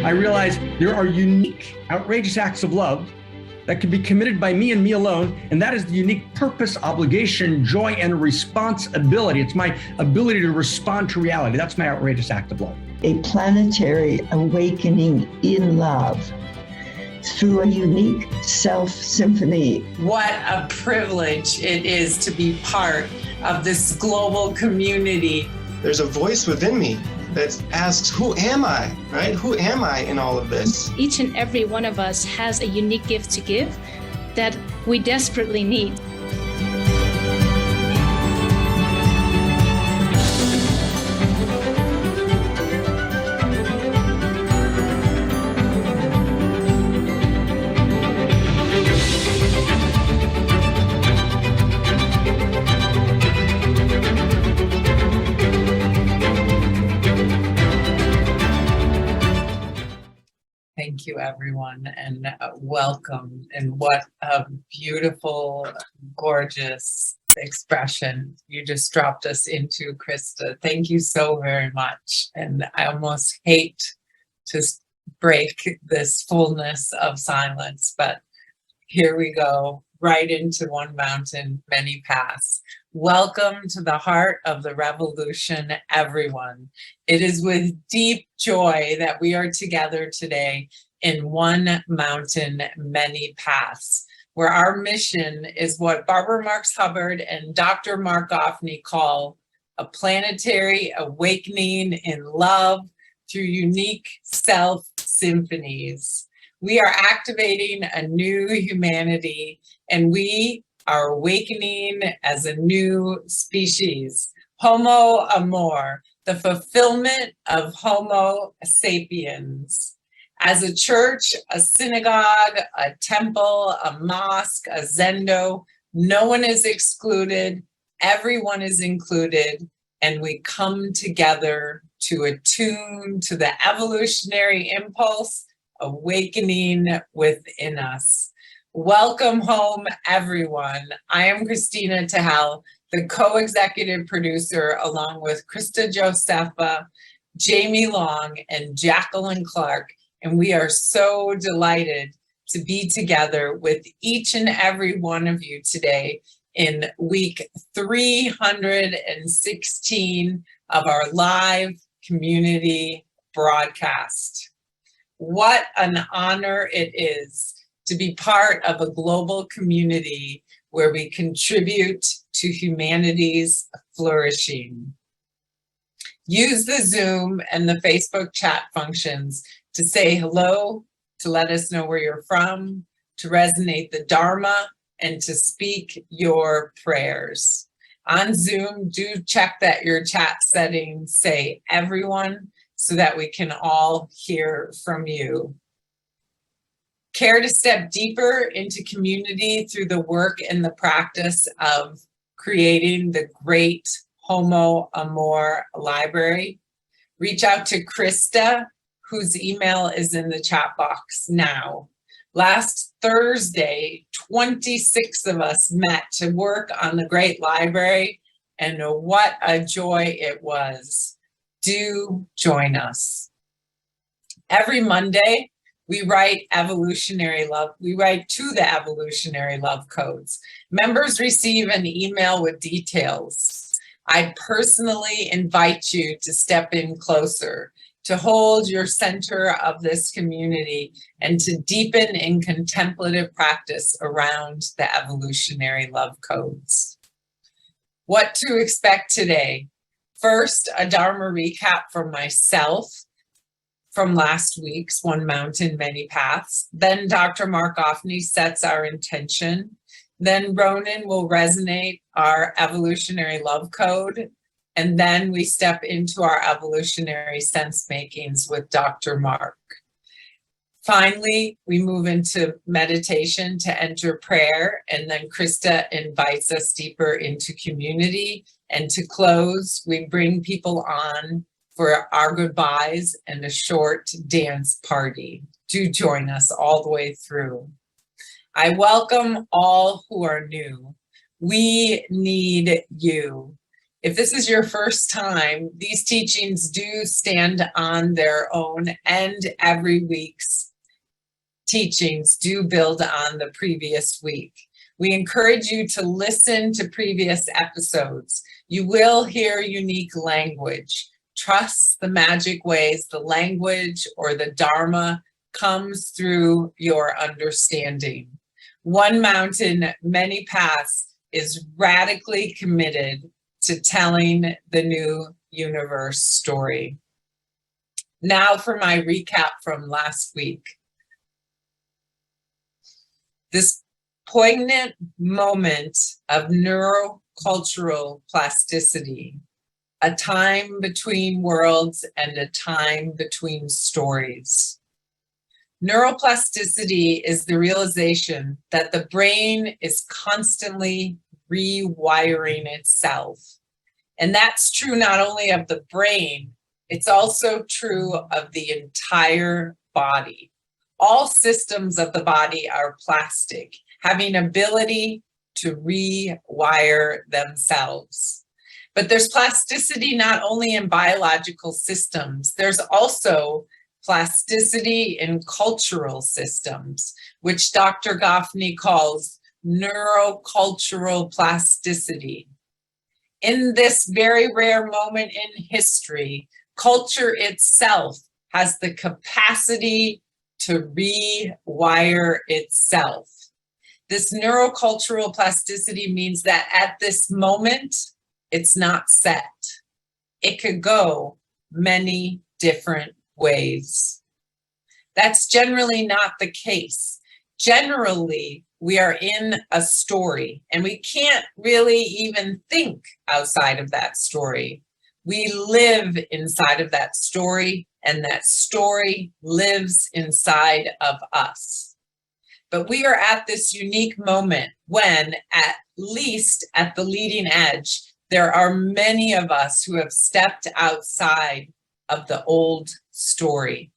I realized there are unique, outrageous acts of love that can be committed by me and me alone, and that is the unique purpose, obligation, joy, and responsibility. It's my ability to respond to reality. That's my outrageous act of love. A planetary awakening in love through a unique self-symphony. What a privilege it is to be part of this global community. There's a voice within me that asks, who am I, right? Who am I in all of this? Each and every one of us has a unique gift to give that we desperately need. Thank you, everyone, and welcome. And what a beautiful, gorgeous expression you just dropped us into, Krista. Thank you so very much. And I almost hate to break this fullness of silence, but here we go, right into one mountain, many paths. Welcome to the heart of the revolution, everyone. It is with deep joy that we are together today in one mountain, many paths, where our mission is what Barbara Marx Hubbard and Dr. Mark Goffney call a planetary awakening in love through unique self-symphonies. We are activating a new humanity, and we are awakening as a new species. Homo amor, the fulfillment of Homo sapiens. As a church, a synagogue, a temple, a mosque, a zendo, no one is excluded, everyone is included, and we come together to attune to the evolutionary impulse awakening within us. Welcome home, everyone. I am Christina Tahal, the co-executive producer, along with Krista Josepha, Jamie Long, and Jacqueline Clark, and we are so delighted to be together with each and every one of you today in week 316 of our live community broadcast. What an honor it is to be part of a global community where we contribute to humanity's flourishing. Use the Zoom and the Facebook chat functions to say hello, to let us know where you're from, to resonate the Dharma, and to speak your prayers. On Zoom, do check that your chat settings say everyone so that we can all hear from you. Care to step deeper into community through the work and the practice of creating the great Homo Amor library? Reach out to Krista, whose email is in the chat box now. Last Thursday, 26 of us met to work on the great library, and what a joy it was. Do join us. Every Monday, we write evolutionary love. We write to the evolutionary love codes. Members receive an email with details. I personally invite you to step in closer, to hold your center of this community, and to deepen in contemplative practice around the evolutionary love codes. What to expect today? First, a Dharma recap from myself from last week's One Mountain, Many Paths. Then Dr. Mark Goffney sets our intention. Then Ronan will resonate our evolutionary love code. And then we step into our evolutionary sense makings with Dr. Mark. Finally, we move into meditation to enter prayer, and then Krista invites us deeper into community. And to close, we bring people on for our goodbyes and a short dance party. Do join us all the way through. I welcome all who are new. We need you. If this is your first time, these teachings do stand on their own, and every week's teachings do build on the previous week. We encourage you to listen to previous episodes. You will hear unique language. Trust the magic ways the language or the Dharma comes through your understanding. One Mountain, Many Paths is radically committed to telling the new universe story. Now for my recap from last week. This poignant moment of neurocultural plasticity, a time between worlds and a time between stories. Neuroplasticity is the realization that the brain is constantly rewiring itself. And that's true not only of the brain, it's also true of the entire body. All systems of the body are plastic, having ability to rewire themselves. But there's plasticity not only in biological systems, there's also plasticity in cultural systems, which Dr. Goffney calls neurocultural plasticity. In this very rare moment in history, culture itself has the capacity to rewire itself. This neurocultural plasticity means that at this moment, it's not set. It could go many different ways. That's generally not the case. Generally, we are in a story and we can't really even think outside of that story. We live inside of that story, and that story lives inside of us. But we are at this unique moment when, at least at the leading edge, there are many of us who have stepped outside of the old story.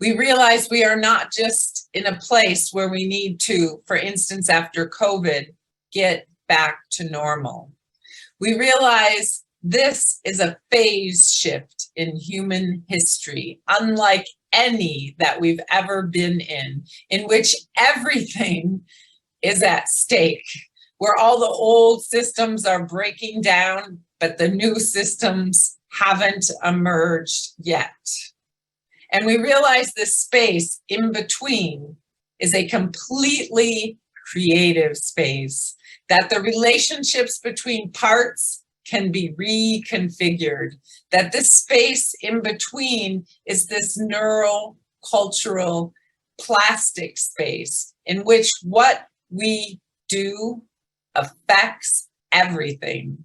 We realize we are not just in a place where we need to, for instance, after COVID, get back to normal. We realize this is a phase shift in human history, unlike any that we've ever been in which everything is at stake, where all the old systems are breaking down, but the new systems haven't emerged yet. And we realize this space in between is a completely creative space, that the relationships between parts can be reconfigured, that this space in between is this neurocultural plastic space in which what we do affects everything.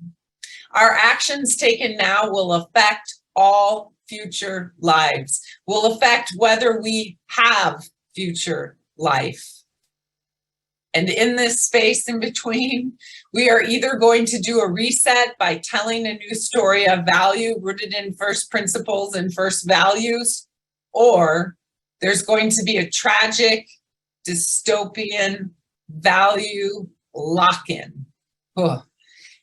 Our actions taken now will affect all future lives, will affect whether we have future life. And in this space in between, we are either going to do a reset by telling a new story of value rooted in first principles and first values, or there's going to be a tragic, dystopian value lock-in.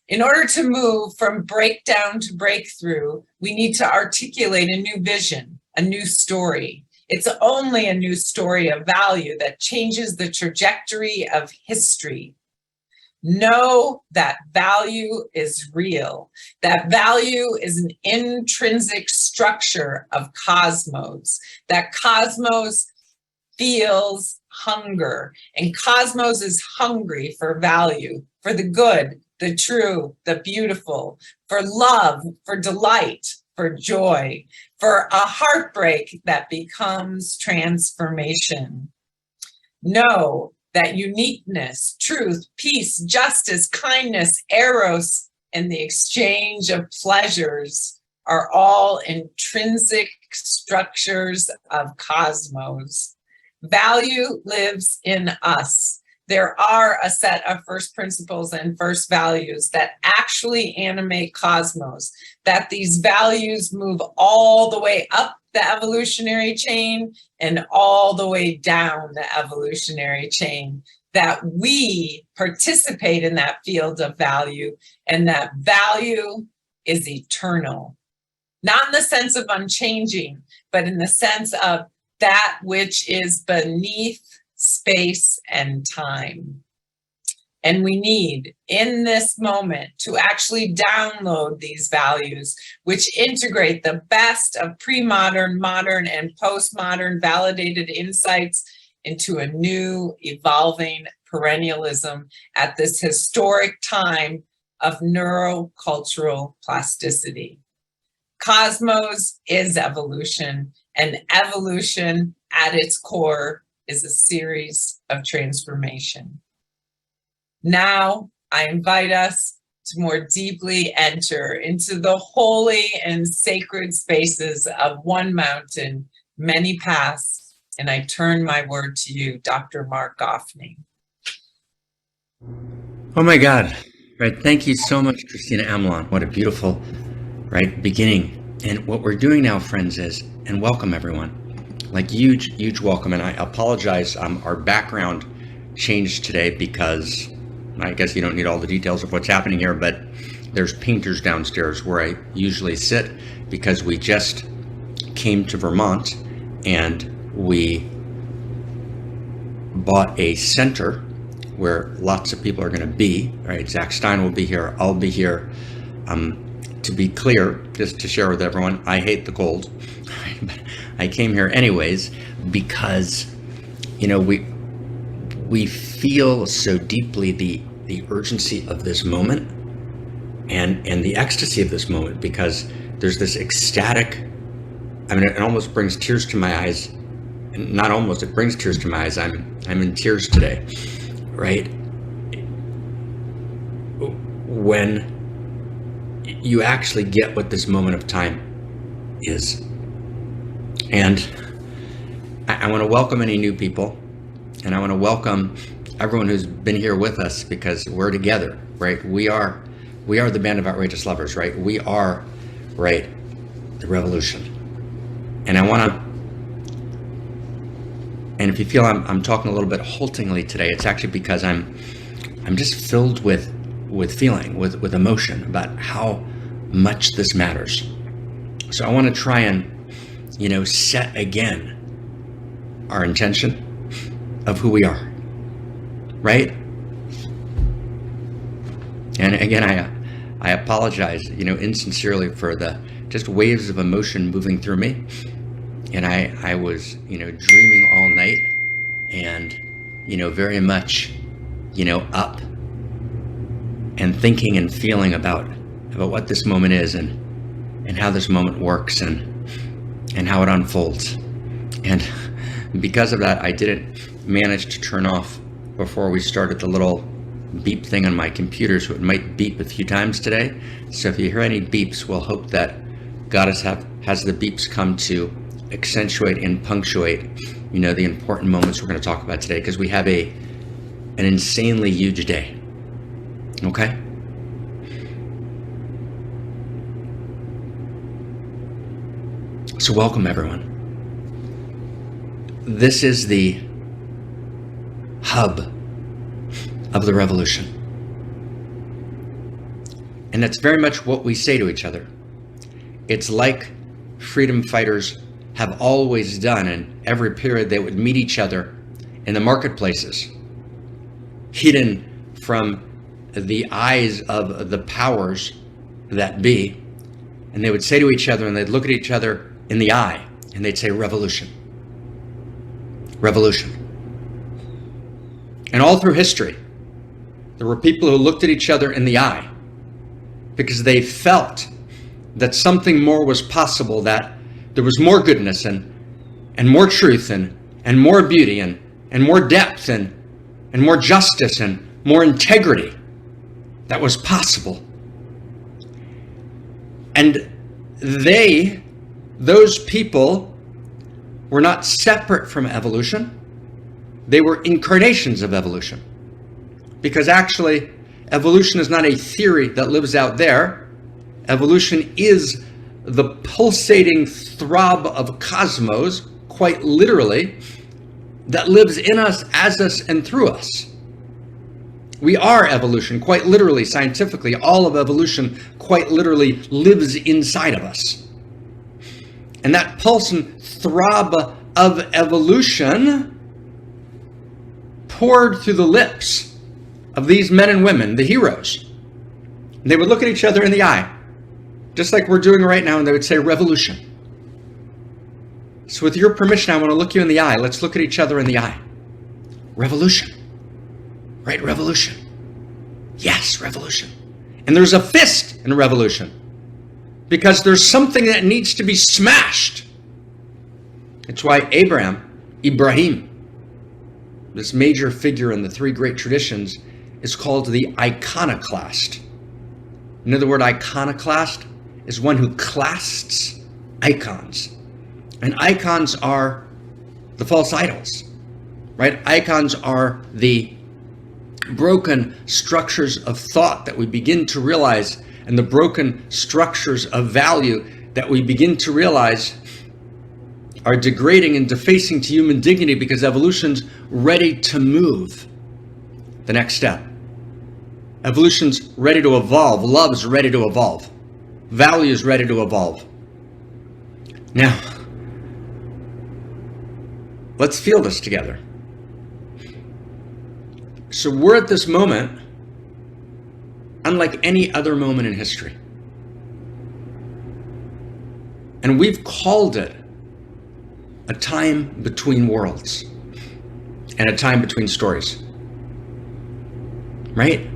In order to move from breakdown to breakthrough, we need to articulate a new vision, a new story. It's only a new story of value that changes the trajectory of history. Know that value is real, that value is an intrinsic structure of cosmos, that cosmos feels hunger, and cosmos is hungry for value, for the good, the true, the beautiful, for love, for delight, for joy, for a heartbreak that becomes transformation. Know that uniqueness, truth, peace, justice, kindness, eros, and the exchange of pleasures are all intrinsic structures of cosmos. Value lives in us. there are a set of first principles and first values that actually animate cosmos, that these values move all the way up the evolutionary chain and all the way down the evolutionary chain, that we participate in that field of value, and that value is eternal. Not in the sense of unchanging, but in the sense of that which is beneath space and time. And we need, in this moment, to actually download these values, which integrate the best of pre-modern, modern, and postmodern validated insights into a new, evolving perennialism at this historic time of neurocultural plasticity. Cosmos is evolution, and evolution at its core is a series of transformation. Now, I invite us to more deeply enter into the holy and sacred spaces of one mountain, many paths, and I turn my word to you, Dr. Mark Goffney. Oh my God, right? Thank you so much, Christina Amelon. What a beautiful, right, beginning. And what we're doing now, friends, is, and welcome everyone, like huge welcome. And I apologize, our background changed today because I guess you don't need all the details of what's happening here, but there's painters downstairs where I usually sit because we just came to Vermont and we bought a center where lots of people are going to be, right? Zach Stein will be here. I'll be here. To be clear, just to share with everyone, I hate the cold. I came here anyways because, you know, we feel so deeply the urgency of this moment and the ecstasy of this moment, because there's this ecstatic, I mean, it almost brings tears to my eyes. Not almost, it brings tears to my eyes. I'm in tears today, right? When you actually get what this moment of time is. And I want to welcome any new people, and I want to welcome everyone who's been here with us, because we're together, right? We are the band of outrageous lovers, right? We are, right, the revolution. And I want to, and if you feel I'm talking a little bit haltingly today, it's actually because I'm just filled with feeling, with emotion about how much this matters. So I want to try and, you know, set again our intention of who we are, right? And again, I apologize, you know, insincerely for the just waves of emotion moving through me. And I was, you know, dreaming all night and, you know, very much, you know, up and thinking and feeling about what this moment is and how this moment works and how it unfolds. And because of that, I didn't manage to turn off before we started the little beep thing on my computer, so it might beep a few times today. So if you hear any beeps, we'll hope that God has the beeps come to accentuate and punctuate, you know, the important moments we're going to talk about today, because we have an insanely huge day. Okay? So welcome everyone. This is the hub of the revolution. And that's very much what we say to each other. It's like freedom fighters have always done in every period. They would meet each other in the marketplaces, hidden from the eyes of the powers that be. And they would say to each other, and they'd look at each other in the eye, and they'd say, revolution, revolution. And all through history, there were people who looked at each other in the eye because they felt that something more was possible, that there was more goodness and more truth and more beauty and more depth and more justice and more integrity that was possible. And those people were not separate from evolution. They were incarnations of evolution. because actually evolution is not a theory that lives out there. Evolution is the pulsating throb of cosmos, quite literally, that lives in us, as us, and through us. We are evolution, quite literally, scientifically. All of evolution, quite literally, lives inside of us. And that pulse and throb of evolution poured through the lips of these men and women, the heroes. They would look at each other in the eye, just like we're doing right now, and they would say, revolution. So with your permission, I want to look you in the eye. Let's look at each other in the eye. Revolution. Right, revolution. Yes, revolution. And there's a fist in revolution, because there's something that needs to be smashed. It's why Ibrahim, this major figure in the three great traditions, is called the iconoclast. You know, the word iconoclast is one who clasts icons. And icons are the false idols, right? Icons are the broken structures of thought that we begin to realize, and the broken structures of value that we begin to realize are degrading and defacing to human dignity, because evolution's ready to move the next step. Evolution's ready to evolve. Love's ready to evolve. Value's ready to evolve. Now, let's feel this together. So we're at this moment unlike any other moment in history. And we've called it a time between worlds and a time between stories. Right?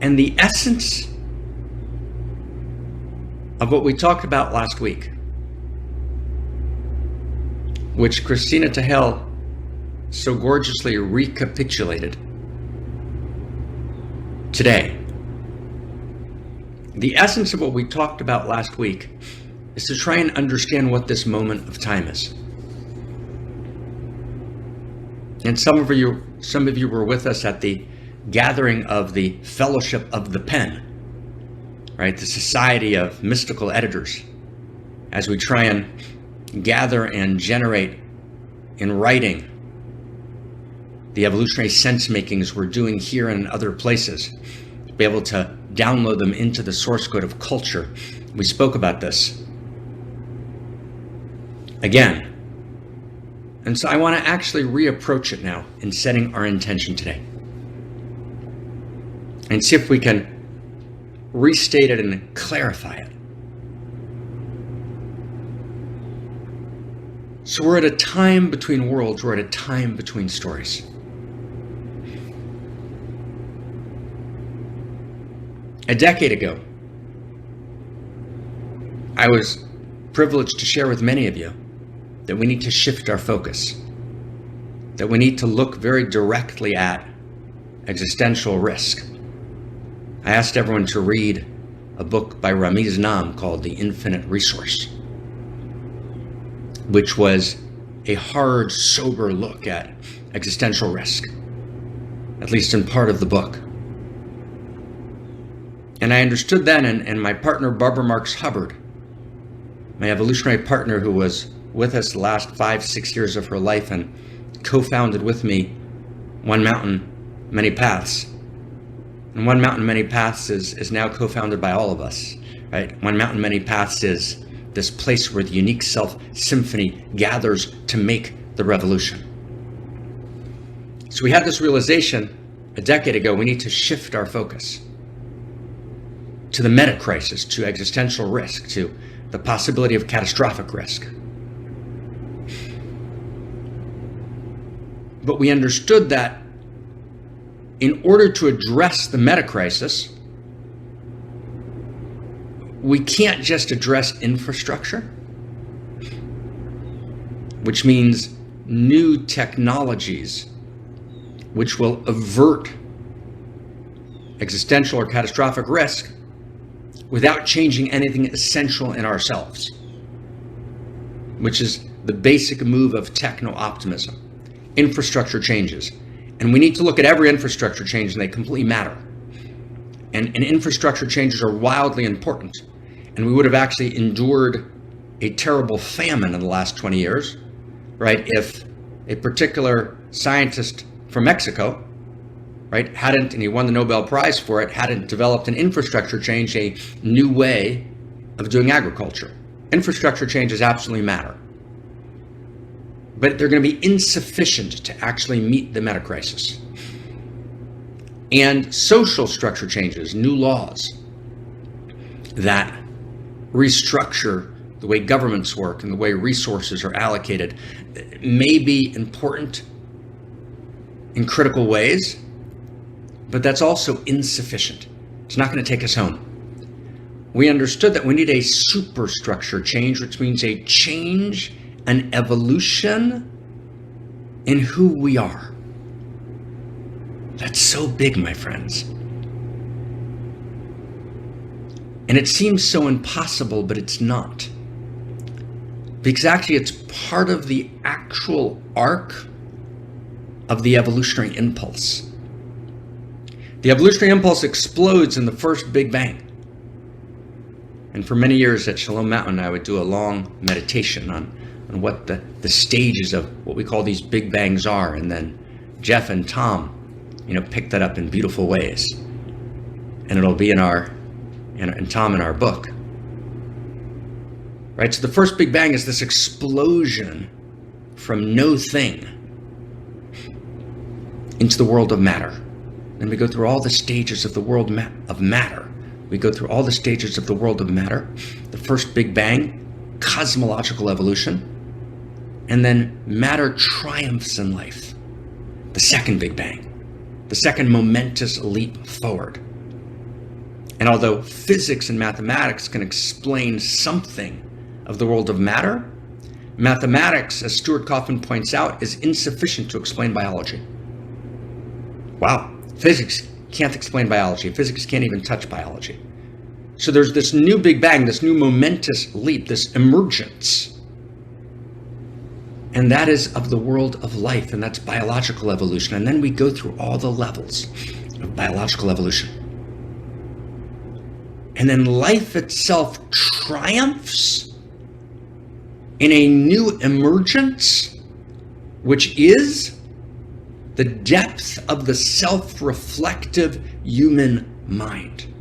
And the essence of what we talked about last week, which Christina Tahel so gorgeously recapitulated today. The essence of what we talked about last week is to try and understand what this moment of time is. And some of you were with us at the gathering of the Fellowship of the Pen, right? The Society of Mystical Editors, as we try and gather and generate in writing the evolutionary sense makings we're doing here and in other places, to be able to download them into the source code of culture. We spoke about this again. And so I want to actually reapproach it now in setting our intention today, and see if we can restate it and clarify it. So we're at a time between worlds, we're at a time between stories. A decade ago, I was privileged to share with many of you that we need to shift our focus, that we need to look very directly at existential risk. I asked everyone to read a book by Ramiz Nam called The Infinite Resource, which was a hard, sober look at existential risk, at least in part of the book. And I understood then, and my partner Barbara Marx Hubbard, my evolutionary partner who was with us the last 5-6 years of her life and co-founded with me One Mountain, Many Paths. And One Mountain, Many Paths is now co-founded by all of us, right? One Mountain, Many Paths is this place where the unique self symphony gathers to make the revolution. So we had this realization a decade ago, we need to shift our focus to the meta crisis, to existential risk, to the possibility of catastrophic risk. But we understood that in order to address the meta crisis, we can't just address infrastructure, which means new technologies which will avert existential or catastrophic risk, without changing anything essential in ourselves, which is the basic move of techno-optimism. Infrastructure changes. And we need to look at every infrastructure change, and they completely matter. And infrastructure changes are wildly important. And we would have actually endured a terrible famine in the last 20 years, right? If a particular scientist from Mexico, right, hadn't, and he won the Nobel Prize for it, hadn't developed an infrastructure change, a new way of doing agriculture. Infrastructure changes absolutely matter. But they're going to be insufficient to actually meet the meta crisis. And social structure changes, new laws that restructure the way governments work and the way resources are allocated, may be important in critical ways, but that's also insufficient. It's not going to take us home. We understood that we need a superstructure change, which means a change, an evolution in who we are. That's so big, my friends. And it seems so impossible, but it's not. Because actually it's part of the actual arc of the evolutionary impulse. The evolutionary impulse explodes in the first Big Bang. And for many years at Shalom Mountain, I would do a long meditation on what the stages of what we call these Big Bangs are. And then Jeff and Tom, pick that up in beautiful ways. And it'll be in Tom in our book. Right? So the first Big Bang is this explosion from no thing into the world of matter. And we go through all the stages of the world of matter. We go through all the stages of the world of matter. The first Big Bang, cosmological evolution. And then matter triumphs in life. The second Big Bang. The second momentous leap forward. And although physics and mathematics can explain something of the world of matter, mathematics, as Stuart Kauffman points out, is insufficient to explain biology. Wow. Physics can't explain biology. Physics can't even touch biology. So there's this new Big Bang, this new momentous leap, this emergence. And that is of the world of life, and that's biological evolution. And then we go through all the levels of biological evolution. And then life itself triumphs in a new emergence, which is the depth of the self-reflective human mind.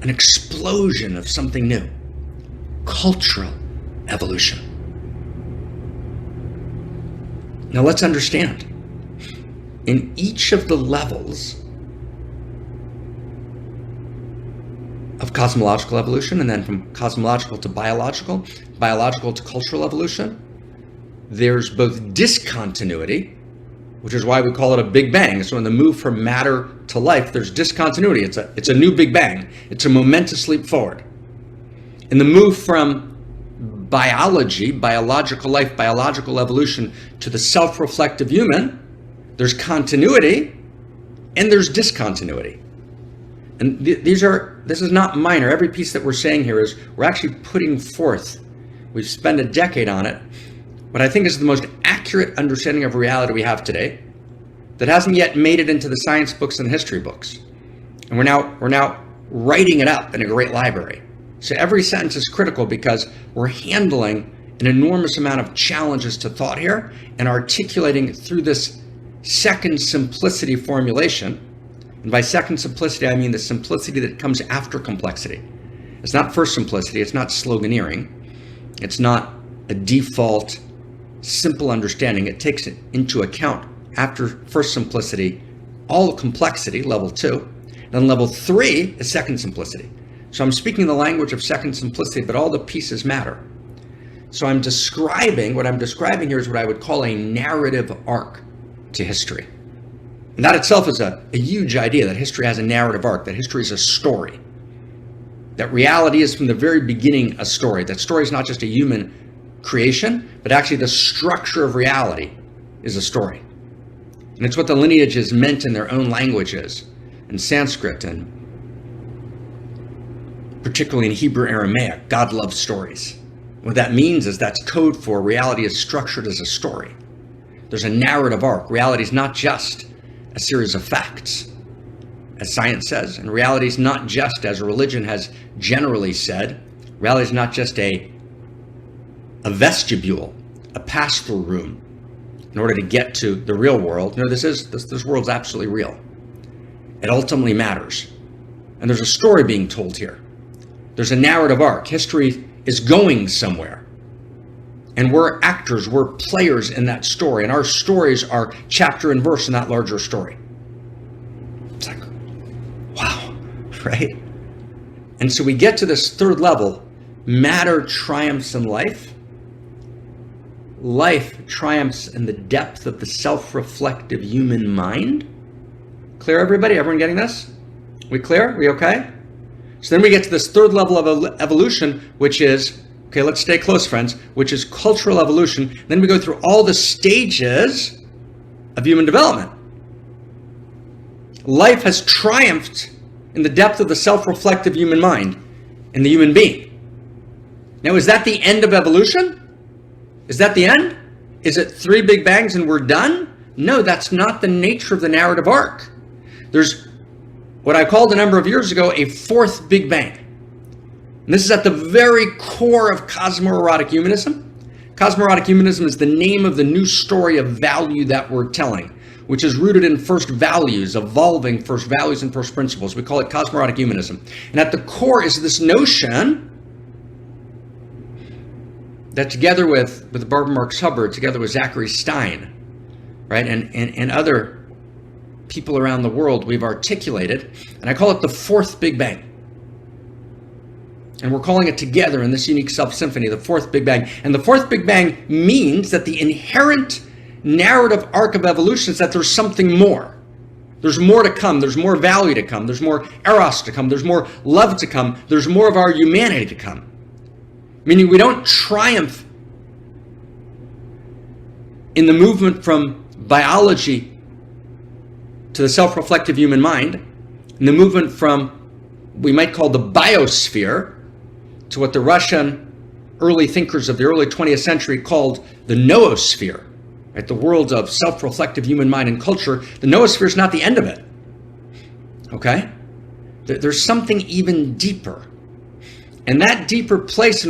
An explosion of something new. Cultural evolution. Now let's understand. In each of the levels of cosmological evolution, and then from cosmological to biological to cultural evolution, there's both discontinuity, which is why we call it a Big Bang. So in the move from matter to life, there's discontinuity. It's a new Big Bang. It's a momentous leap forward. In the move from biology, biological life, biological evolution, to the self-reflective human, there's continuity and there's discontinuity. And this is not minor. Every piece that we're saying here is we're actually putting forth, we've spent a decade on it, what I think is the most accurate understanding of reality we have today that hasn't yet made it into the science books and the history books. And we're now writing it up in a great library. So every sentence is critical because we're handling an enormous amount of challenges to thought here and articulating through this second simplicity formulation. And by second simplicity, I mean the simplicity that comes after complexity. It's not first simplicity. It's not sloganeering. It's not a default simple understanding. It takes into account after first simplicity, all the complexity, level 2. Then level 3 is second simplicity. So I'm speaking the language of second simplicity, but all the pieces matter. So what I'm describing here is what I would call a narrative arc to history. And that itself is a huge idea, that history has a narrative arc, that history is a story. That reality is from the very beginning a story. That story is not just a human creation, but actually the structure of reality is a story. And it's what the lineages meant in their own languages, in Sanskrit and particularly in Hebrew Aramaic. God loves stories. What that means is that's code for reality is structured as a story. There's a narrative arc. Reality is not just a series of facts, as science says, and reality is not just, as religion has generally said, reality is not just a vestibule, a pass-through room in order to get to the real world. No, this world's absolutely real. It ultimately matters. And there's a story being told here. There's a narrative arc. History is going somewhere. And we're actors, we're players in that story. And our stories are chapter and verse in that larger story. It's like, wow, right? And so we get to this third level. Matter triumphs in life. Life triumphs in the depth of the self-reflective human mind. Clear, everybody? Everyone getting this? We clear? We okay? So then we get to this third level of evolution, which is, okay, let's stay close, friends, which is cultural evolution. Then we go through all the stages of human development. Life has triumphed in the depth of the self-reflective human mind in the human being. Now, is that the end of evolution? Is that the end? Is it 3 big bangs and we're done? No, that's not the nature of the narrative arc. There's what I called a number of years ago a 4th Big Bang. And this is at the very core of cosmoerotic humanism. Cosmoerotic humanism is the name of the new story of value that we're telling, which is rooted in first values, evolving first values and first principles. We call it cosmoerotic humanism. And at the core is this notion that together with Barbara Marx Hubbard, together with Zachary Stein, right, and other people around the world, we've articulated, and I call it the 4th Big Bang. And we're calling it together in this unique self-symphony, the 4th Big Bang. And the 4th Big Bang means that the inherent narrative arc of evolution is that there's something more. There's more to come. There's more value to come. There's more eros to come. There's more love to come. There's more of our humanity to come. Meaning we don't triumph in the movement from biology to the self-reflective human mind, in the movement from, we might call the biosphere, to what the Russian early thinkers of the early 20th century called the noosphere, right? The world of self-reflective human mind and culture. The noosphere is not the end of it, okay? There's something even deeper. And that deeper place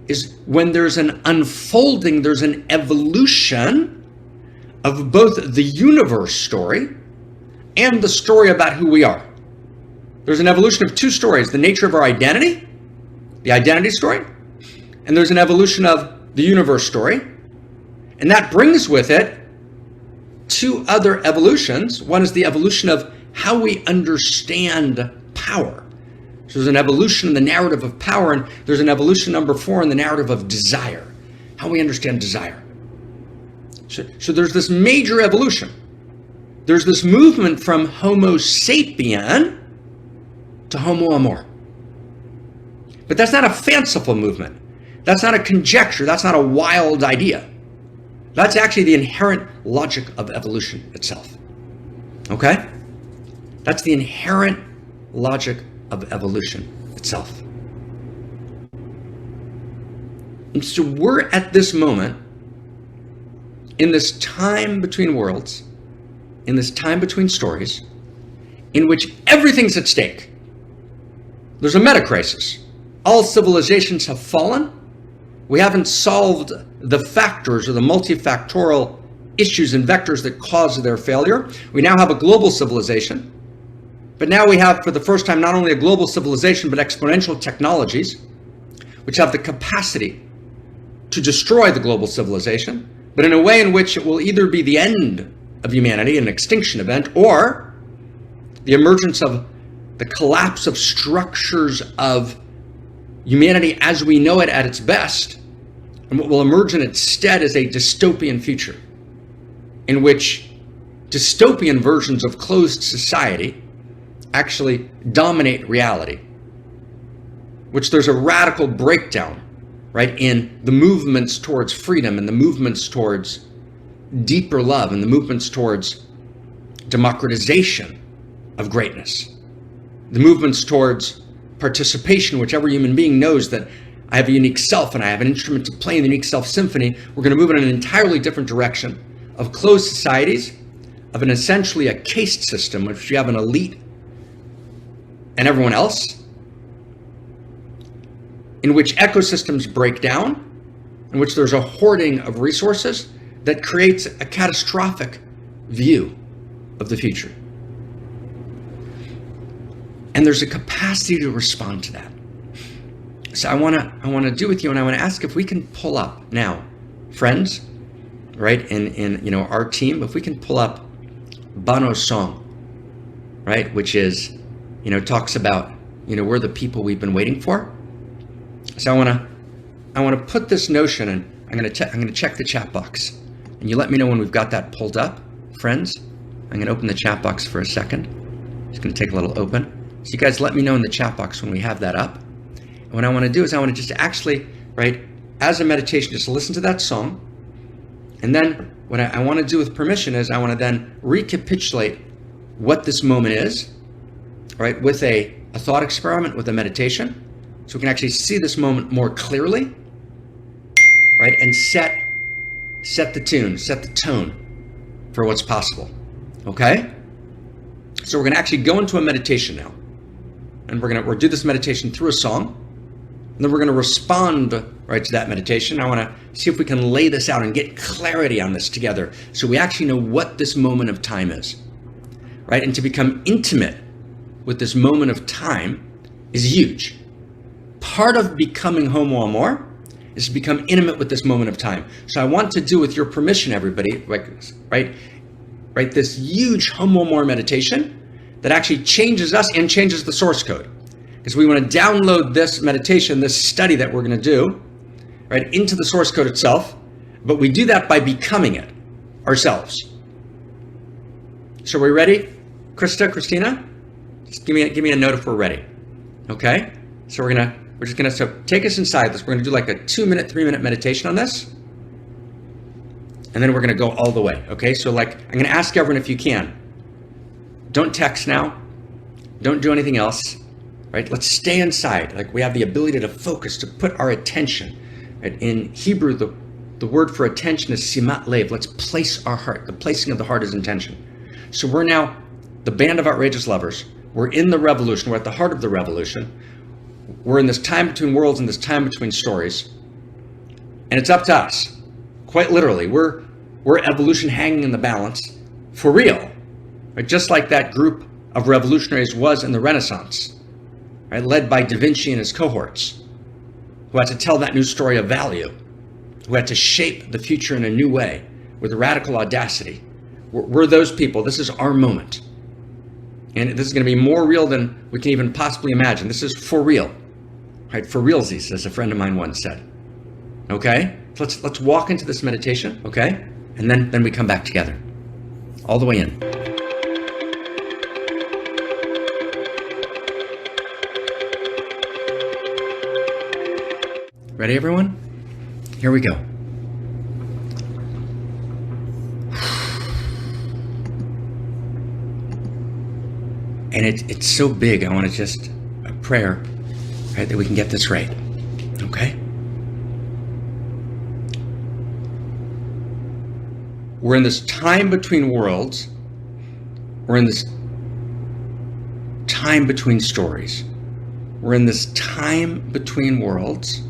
is when there's an unfolding, there's an evolution of both the universe story and the story about who we are. There's an evolution of 2 stories, the nature of our identity, the identity story, and there's an evolution of the universe story. And that brings with it 2 other evolutions. One is the evolution of how we understand power. So there's an evolution in the narrative of power, and there's an evolution number 4 in the narrative of desire, how we understand desire. So there's this major evolution. There's this movement from Homo sapien to Homo amor. But that's not a fanciful movement. That's not a conjecture. That's not a wild idea. That's actually the inherent logic of evolution itself. Okay? That's the inherent logic of evolution itself. And so we're at this moment, in this time between worlds, in this time between stories, in which everything's at stake. There's a meta crisis. All civilizations have fallen. We haven't solved the factors or the multifactorial issues and vectors that cause their failure. We now have a global civilization. But now we have, for the first time, not only a global civilization, but exponential technologies, which have the capacity to destroy the global civilization, but in a way in which it will either be the end of humanity, an extinction event, or the emergence of the collapse of structures of humanity as we know it at its best. And what will emerge in its stead is a dystopian future in which dystopian versions of closed society actually dominate reality, which there's a radical breakdown, right, in the movements towards freedom and the movements towards deeper love and the movements towards democratization of greatness, the movements towards participation, whichever human being knows that I have a unique self and I have an instrument to play in the unique self symphony, we're going to move in an entirely different direction of closed societies, of an essentially a caste system, which you have an elite and everyone else, in which ecosystems break down, in which there's a hoarding of resources that creates a catastrophic view of the future. And there's a capacity to respond to that. So I want to do with you, and I want to ask if we can pull up now, friends, right? In our team, if we can pull up Bono's song, right, which is, talks about, we're the people we've been waiting for. So I want to put this notion, and I'm going to check the chat box, and you let me know when we've got that pulled up, friends. I'm going to open the chat box for a second. It's going to take a little open. So you guys let me know in the chat box when we have that up. And what I want to do is I want to just actually, right, as a meditation, just listen to that song. And then what I want to do with permission is I want to then recapitulate what this moment is, right, with a thought experiment, with a meditation. So we can actually see this moment more clearly, right, and set the tune, set the tone for what's possible, okay? So we're going to actually go into a meditation now. And we'll do this meditation through a song, and then we're going to respond right to that meditation. I want to see if we can lay this out and get clarity on this together, so we actually know what this moment of time is, right? And to become intimate with this moment of time is huge. Part of becoming Homo Amor is to become intimate with this moment of time. So I want to do, with your permission, everybody, right, this huge Homo Amor meditation that actually changes us and changes the source code. Because we want to download this meditation, this study that we're going to do, right, into the source code itself, but we do that by becoming it ourselves. So are we ready? Christina? Just give me a note if we're ready. Okay? So so take us inside this. We're going to do like a 2-minute, 3-minute meditation on this. And then we're going to go all the way. Okay? So I'm going to ask everyone, if you can, don't text now. Don't do anything else, right? Let's stay inside. We have the ability to focus, to put our attention. Right? In Hebrew, the word for attention is simat lev. Let's place our heart. The placing of the heart is intention. So we're now the band of outrageous lovers. We're in the revolution. We're at the heart of the revolution. We're in this time between worlds and this time between stories. And it's up to us. Quite literally, we're evolution hanging in the balance for real. Right? Just like that group of revolutionaries was in the Renaissance, right? Led by Da Vinci and his cohorts, who had to tell that new story of value, who had to shape the future in a new way with radical audacity. We're those people. This is our moment. And this is going to be more real than we can even possibly imagine. This is for real, right? For realsies, as a friend of mine once said. Okay? So let's walk into this meditation, okay? And then we come back together, all the way in. Ready, everyone? Here we go. And it's so big, I want to just, a prayer, right, that we can get this right, okay? We're in this time between worlds. We're in this time between stories. We're in this time between worlds.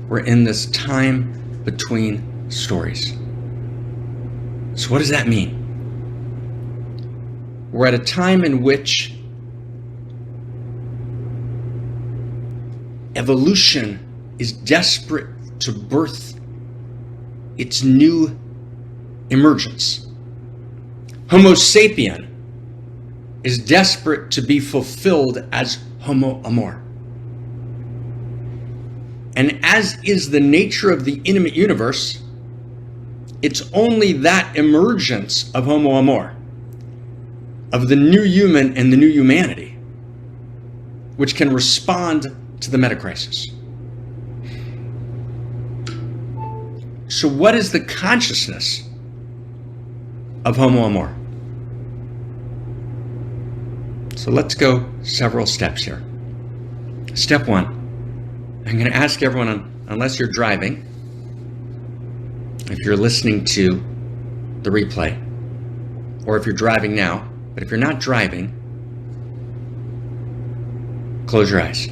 We're in this time between stories. So what does that mean? We're at a time in which evolution is desperate to birth its new emergence. Homo sapien is desperate to be fulfilled as Homo Amor. And as is the nature of the intimate universe, it's only that emergence of Homo Amor, of the new human and the new humanity, which can respond to the meta-crisis. So what is the consciousness of Homo Amor? So let's go several steps here. Step one, I'm going to ask everyone, unless you're driving, if you're listening to the replay, or if you're driving now, but if you're not driving, close your eyes.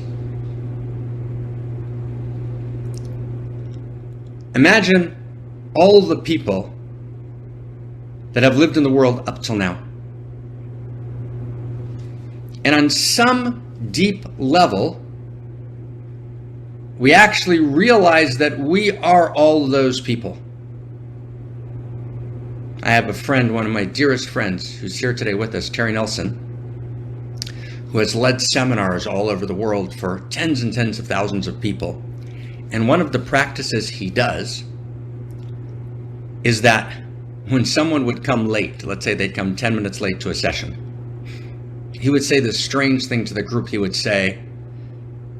Imagine all the people that have lived in the world up till now. And on some deep level, we actually realize that we are all those people. I have a friend, one of my dearest friends, who's here today with us, Terry Nelson, who has led seminars all over the world for tens and tens of thousands of people. And one of the practices he does is that when someone would come late, let's say they'd come 10 minutes late to a session, he would say this strange thing to the group. He would say,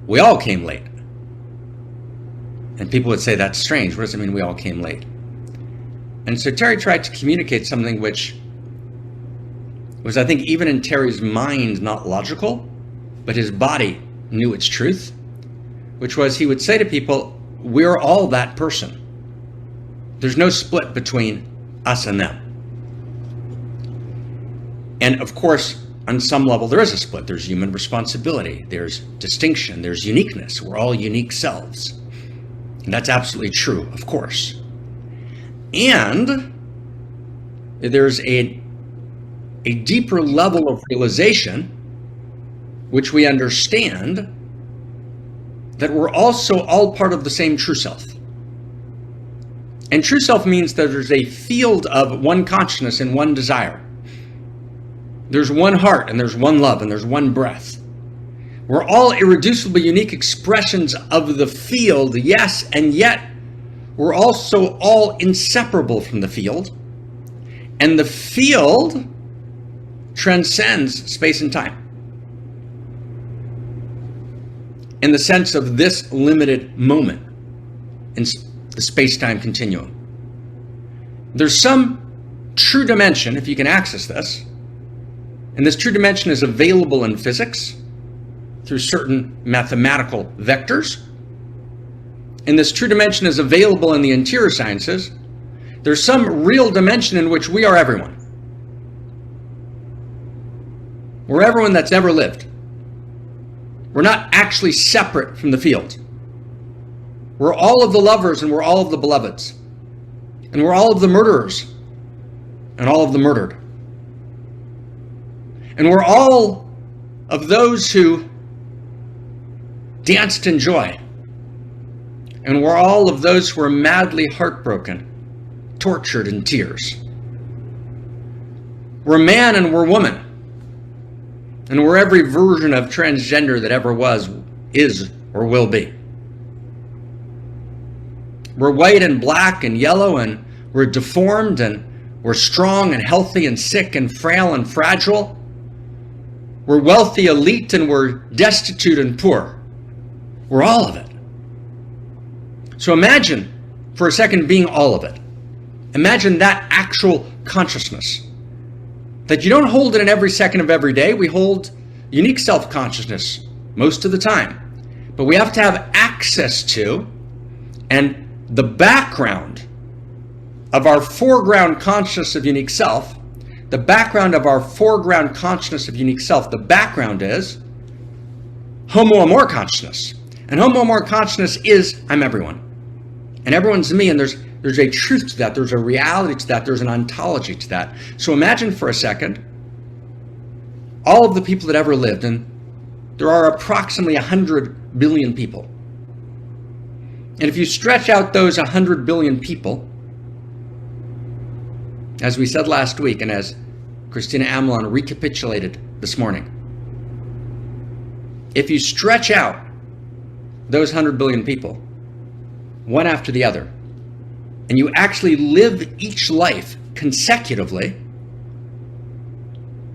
"We all came late." And people would say, "That's strange. What does it mean we all came late?" And so Terry tried to communicate something which was, I think, even in Terry's mind, not logical, but his body knew its truth, which was he would say to people, we're all that person. There's no split between us and them. And of course, on some level, there is a split. There's human responsibility. There's distinction. There's uniqueness. We're all unique selves. And that's absolutely true, of course. And there's a deeper level of realization, which we understand that we're also all part of the same true self. And true self means that there's a field of one consciousness and one desire. There's one heart and there's one love and there's one breath. We're all irreducibly unique expressions of the field, yes, and yet we're also all inseparable from the field. And the field transcends space and time in the sense of this limited moment in the space-time continuum. There's some true dimension, if you can access this, and this true dimension is available in physics through certain mathematical vectors, and this true dimension is available in the interior sciences. There's some real dimension in which we are everyone. We're everyone that's ever lived. We're not actually separate from the field. We're all of the lovers and we're all of the beloveds. And we're all of the murderers and all of the murdered. And we're all of those who danced in joy. And we're all of those who are madly heartbroken, tortured in tears. We're man and we're woman. And we're every version of transgender that ever was, is, or will be. We're white and black and yellow, and we're deformed, and we're strong and healthy and sick and frail and fragile. We're wealthy, elite, and we're destitute and poor. We're all of it. So imagine for a second being all of it. Imagine that actual consciousness. That you don't hold it in every second of every day. We hold unique self-consciousness most of the time. But we have to have access to and the background of our foreground consciousness of unique self. The background of our foreground consciousness of unique self, the background is homo amor consciousness. And homo amor consciousness is I'm everyone. And everyone's me, and there's a truth to that, there's a reality to that, there's an ontology to that. So imagine for a second all of the people that ever lived, and there are approximately 100 billion people. And if you stretch out those 100 billion people, as we said last week, and as Christina Amelon recapitulated this morning, if you stretch out those 100 billion people, one after the other, and you actually live each life consecutively,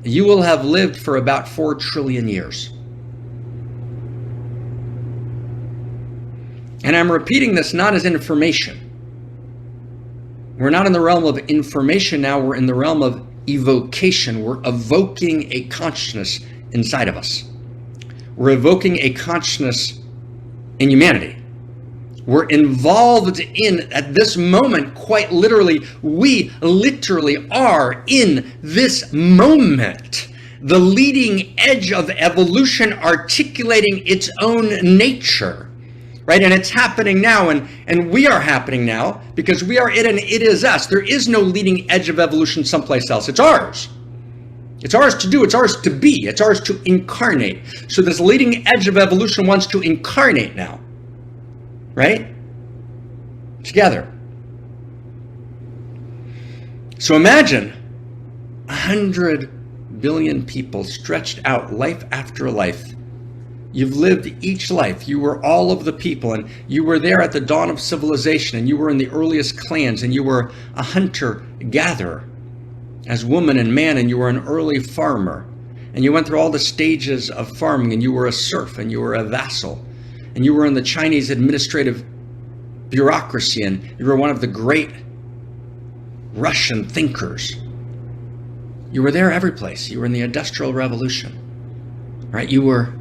you will have lived for about 4 trillion years. And I'm repeating this not as information. We're not in the realm of information now, we're in the realm of evocation. We're evoking a consciousness inside of us. We're evoking a consciousness in humanity. We're involved in, at this moment, quite literally, we literally are in this moment, the leading edge of evolution articulating its own nature, right? And it's happening now, and we are happening now because we are it and it is us. There is no leading edge of evolution someplace else. It's ours. It's ours to do, it's ours to be, it's ours to incarnate. So this leading edge of evolution wants to incarnate now. Right? Together. So imagine 100 billion people stretched out life after life. You've lived each life. You were all of the people, and you were there at the dawn of civilization, and you were in the earliest clans, and you were a hunter-gatherer as woman and man, and you were an early farmer, and you went through all the stages of farming, and you were a serf, and you were a vassal. And you were in the Chinese administrative bureaucracy, and you were one of the great Russian thinkers. You were there every place. You were in the Industrial Revolution, right? You were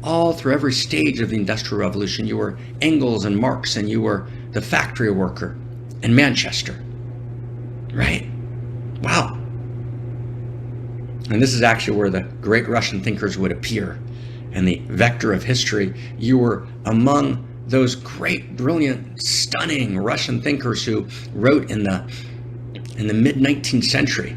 all through every stage of the Industrial Revolution. You were Engels and Marx, and you were the factory worker in Manchester, right? Wow. And this is actually where the great Russian thinkers would appear. And the vector of history, you were among those great, brilliant, stunning Russian thinkers who wrote in the mid-19th century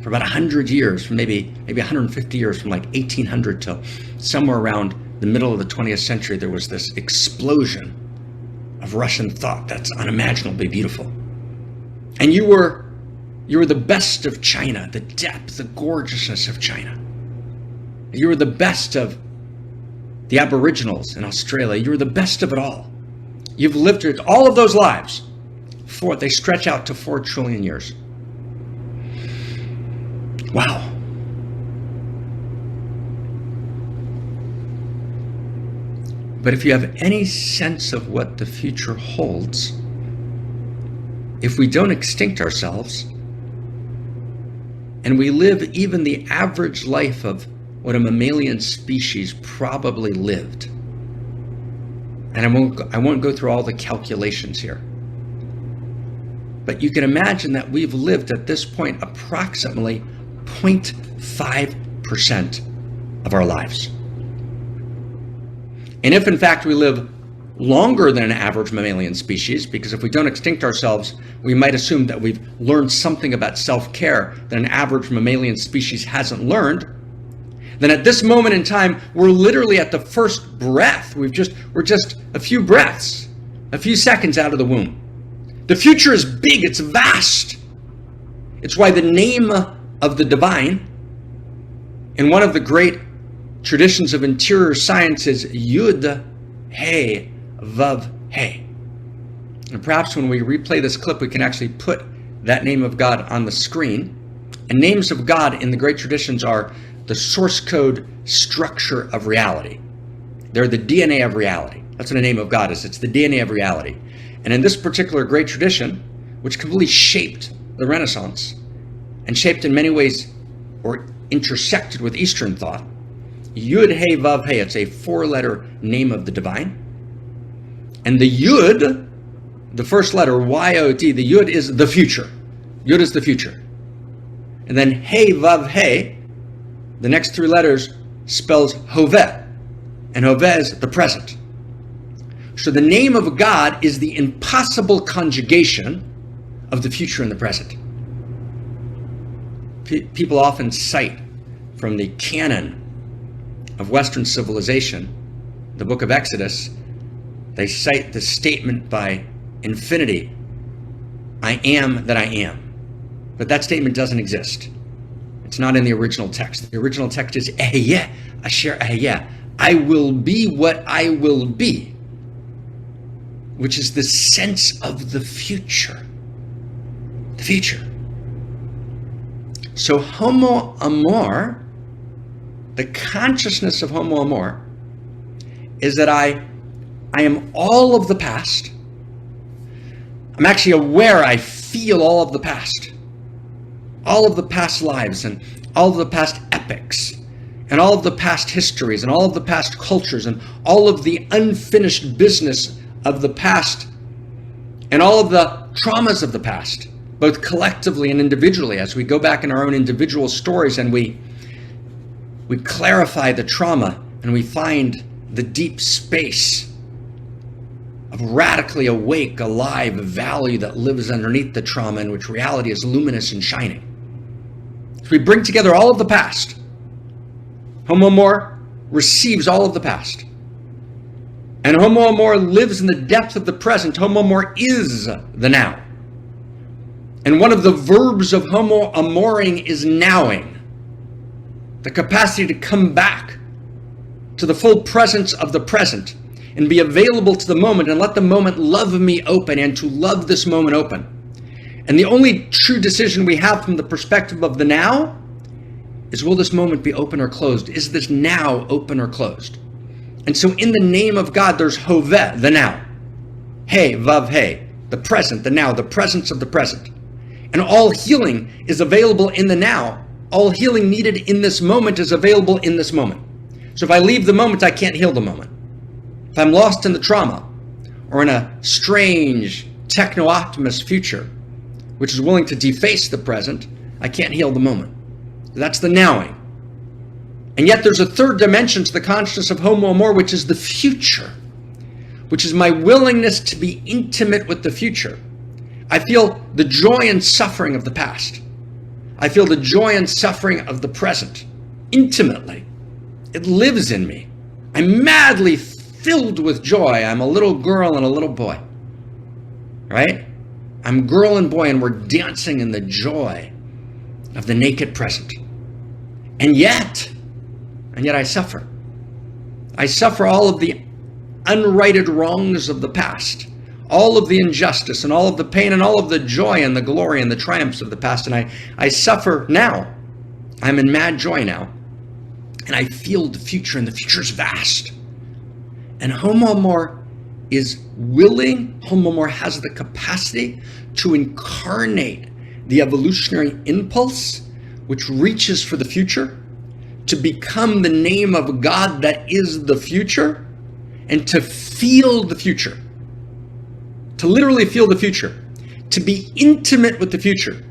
for about 100 years, maybe 150 years, from like 1800 till somewhere around the middle of the 20th century. There was this explosion of Russian thought that's unimaginably beautiful. And you were the best of China, the depth, the gorgeousness of China. You were the best of the Aboriginals in Australia. You were the best of it all. You've lived through all of those lives. They stretch out to 4 trillion years. Wow. But if you have any sense of what the future holds, if we don't extinct ourselves, and we live even the average life of what a mammalian species probably lived. And I won't go through all the calculations here. But you can imagine that we've lived at this point approximately 0.5% of our lives. And if in fact we live longer than an average mammalian species, because if we don't extinct ourselves, we might assume that we've learned something about self-care that an average mammalian species hasn't learned, then at this moment in time, we're literally at the first breath. We're just a few breaths, a few seconds out of the womb. The future is big, it's vast. It's why the name of the divine in one of the great traditions of interior science is Yud He Vav He. And perhaps when we replay this clip, we can actually put that name of God on the screen. And names of God in the great traditions are the source code structure of reality. They're the DNA of reality. That's what a name of God is. It's the DNA of reality. And in this particular great tradition, which completely shaped the Renaissance and shaped in many ways or intersected with Eastern thought, Yud He Vav He, it's a 4-letter name of the divine. And the Yud, the first letter, Y-O-D, the Yud is the future. Yud is the future. And then He Vav He, the next 3 letters spells Hoveh, and Hoveh is the present. So the name of God is the impossible conjugation of the future and the present. People often cite from the canon of Western civilization, the book of Exodus, they cite the statement by infinity, I am that I am. But that statement doesn't exist. It's not in the original text. The original text is Ehyeh Asher Ehyeh. I will be what I will be, which is the sense of the future. The future. So Homo Amor, the consciousness of Homo Amor, is that I am all of the past. I'm actually aware, I feel all of the past. All of the past lives and all of the past epics and all of the past histories and all of the past cultures and all of the unfinished business of the past and all of the traumas of the past, both collectively and individually, as we go back in our own individual stories and we clarify the trauma and we find the deep space of radically awake, alive value that lives underneath the trauma, in which reality is luminous and shining. So we bring together all of the past. Homo Amor receives all of the past. And Homo Amor lives in the depth of the present. Homo Amor is the now. And one of the verbs of Homo Amoring is nowing. The capacity to come back to the full presence of the present and be available to the moment and let the moment love me open and to love this moment open. And the only true decision we have from the perspective of the now is, will this moment be open or closed? Is this now open or closed? And so in the name of God, there's Hoveh, the now. Hey, Vav, hey, the present, the now, the presence of the present. And all healing is available in the now. All healing needed in this moment is available in this moment. So if I leave the moment, I can't heal the moment. If I'm lost in the trauma or in a strange techno-optimist future, which is willing to deface the present, I can't heal the moment. That's the nowing. And yet there's a third dimension to the consciousness of Homo Amor, which is the future, which is my willingness to be intimate with the future. I feel the joy and suffering of the past. I feel the joy and suffering of the present intimately. It lives in me. I'm madly filled with joy. I'm a little girl and a little boy, right? I'm girl and boy, and we're dancing in the joy of the naked present. And yet I suffer. I suffer all of the unrighted wrongs of the past, all of the injustice and all of the pain and all of the joy and the glory and the triumphs of the past. And I suffer now. I'm in mad joy now. And I feel the future, and the future is vast. And Homo Amor is willing, Homo Amor has the capacity to incarnate the evolutionary impulse which reaches for the future, to become the name of God that is the future, and to feel the future, to literally feel the future, to be intimate with the future.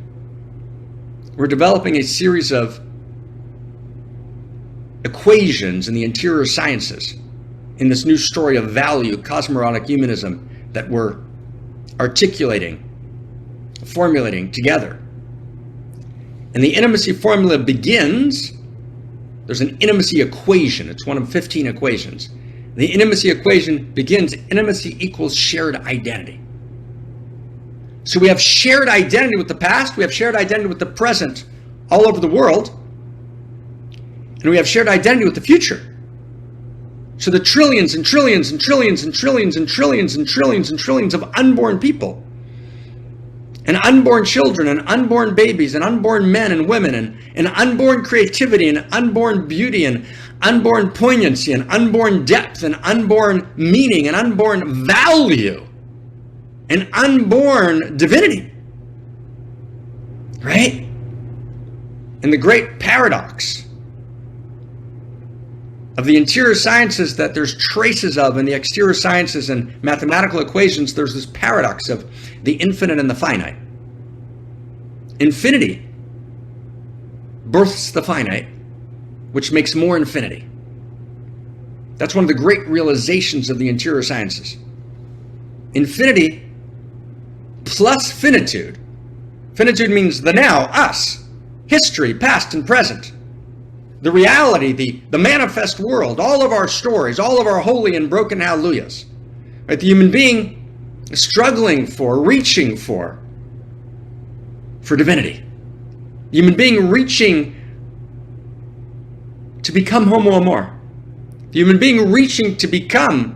We're developing a series of equations in the interior sciences in this new story of value, cosmoronic humanism, that we're articulating, formulating together. And the intimacy formula begins, there's an intimacy equation. It's one of 15 equations. The intimacy equation begins, intimacy equals shared identity. So we have shared identity with the past, we have shared identity with the present all over the world, and we have shared identity with the future. So the trillions and trillions and trillions and trillions and trillions and trillions and trillions of unborn people, and unborn children and unborn babies and unborn men and women and unborn creativity and unborn beauty and unborn poignancy and unborn depth and unborn meaning and unborn value and unborn divinity, right? And the great paradox of the interior sciences that there's traces of in the exterior sciences and mathematical equations, there's this paradox of the infinite and the finite. Infinity births the finite, which makes more infinity. That's one of the great realizations of the interior sciences. Infinity plus finitude. Finitude means the now, us, history, past and present. The reality, the manifest world, all of our stories, all of our holy and broken hallelujahs. Right? The human being struggling for, reaching for divinity. The human being reaching to become Homo Amor. The human being reaching to become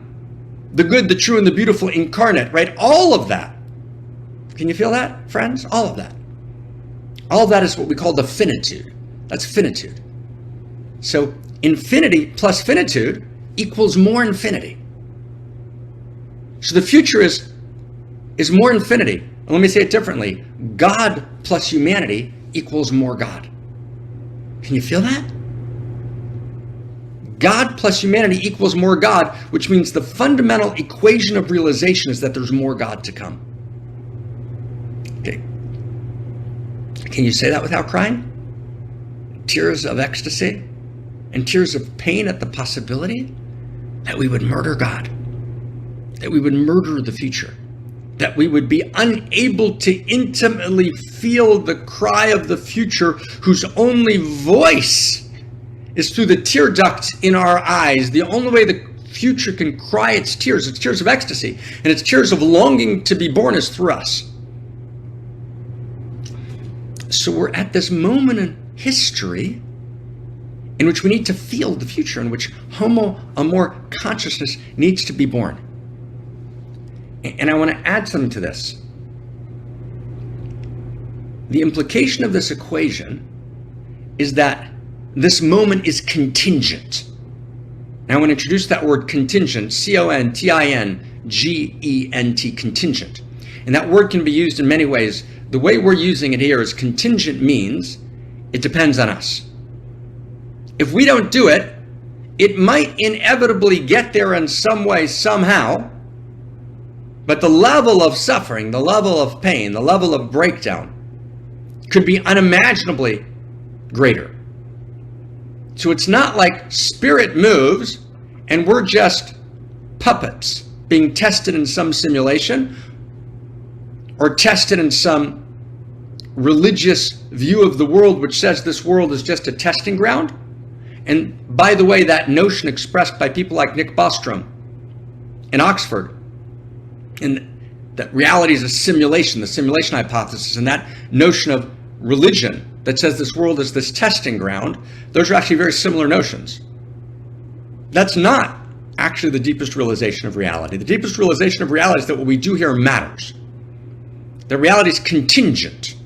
the good, the true, and the beautiful incarnate, right? All of that. Can you feel that, friends? All of that. All of that is what we call the finitude. That's finitude. So infinity plus finitude equals more infinity. So the future is more infinity. And let me say it differently. God plus humanity equals more God. Can you feel that? God plus humanity equals more God, which means the fundamental equation of realization is that there's more God to come. Okay. Can you say that without crying? Tears of ecstasy and tears of pain at the possibility that we would murder God, that we would murder the future, that we would be unable to intimately feel the cry of the future whose only voice is through the tear duct in our eyes. The only way the future can cry its tears of ecstasy, and its tears of longing to be born is through us. So we're at this moment in history in which we need to feel the future, in which Homo Amor consciousness needs to be born. And I want to add something to this. The implication of this equation is that this moment is contingent. And I want to introduce that word contingent, C-O-N-T-I-N-G-E-N-T, contingent. And that word can be used in many ways. The way we're using it here is contingent means it depends on us. If we don't do it, it might inevitably get there in some way, somehow, but the level of suffering, the level of pain, the level of breakdown could be unimaginably greater. So it's not like spirit moves and we're just puppets being tested in some simulation or tested in some religious view of the world which says this world is just a testing ground. And by the way, that notion expressed by people like Nick Bostrom in Oxford, and that reality is a simulation, the simulation hypothesis, and that notion of religion that says this world is this testing ground, those are actually very similar notions. That's not actually the deepest realization of reality. The deepest realization of reality is that what we do here matters. That reality is contingent.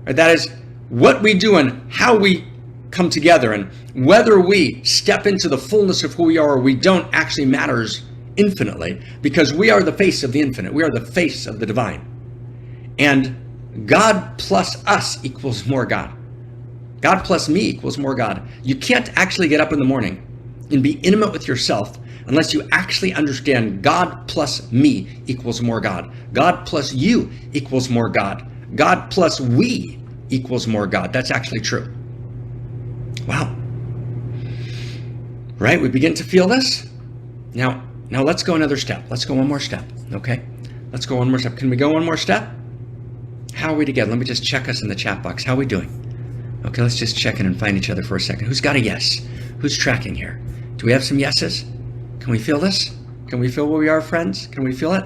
Right? That is, what we do and how we come together and whether we step into the fullness of who we are or we don't actually matters infinitely, because we are the face of the infinite. We are the face of the divine. And God plus us equals more God. God plus me equals more God. You can't actually get up in the morning and be intimate with yourself unless you actually understand God plus me equals more God. God plus you equals more God. God plus we equals more God. That's actually true. Wow. Right? We begin to feel this. Now let's go another step. Let's go one more step. Okay? Let's go one more step. Can we go one more step? How are we together? Let me just check us in the chat box. How are we doing? Okay, let's just check in and find each other for a second. Who's got a yes? Who's tracking here? Do we have some yeses? Can we feel this? Can we feel where we are, friends? Can we feel it?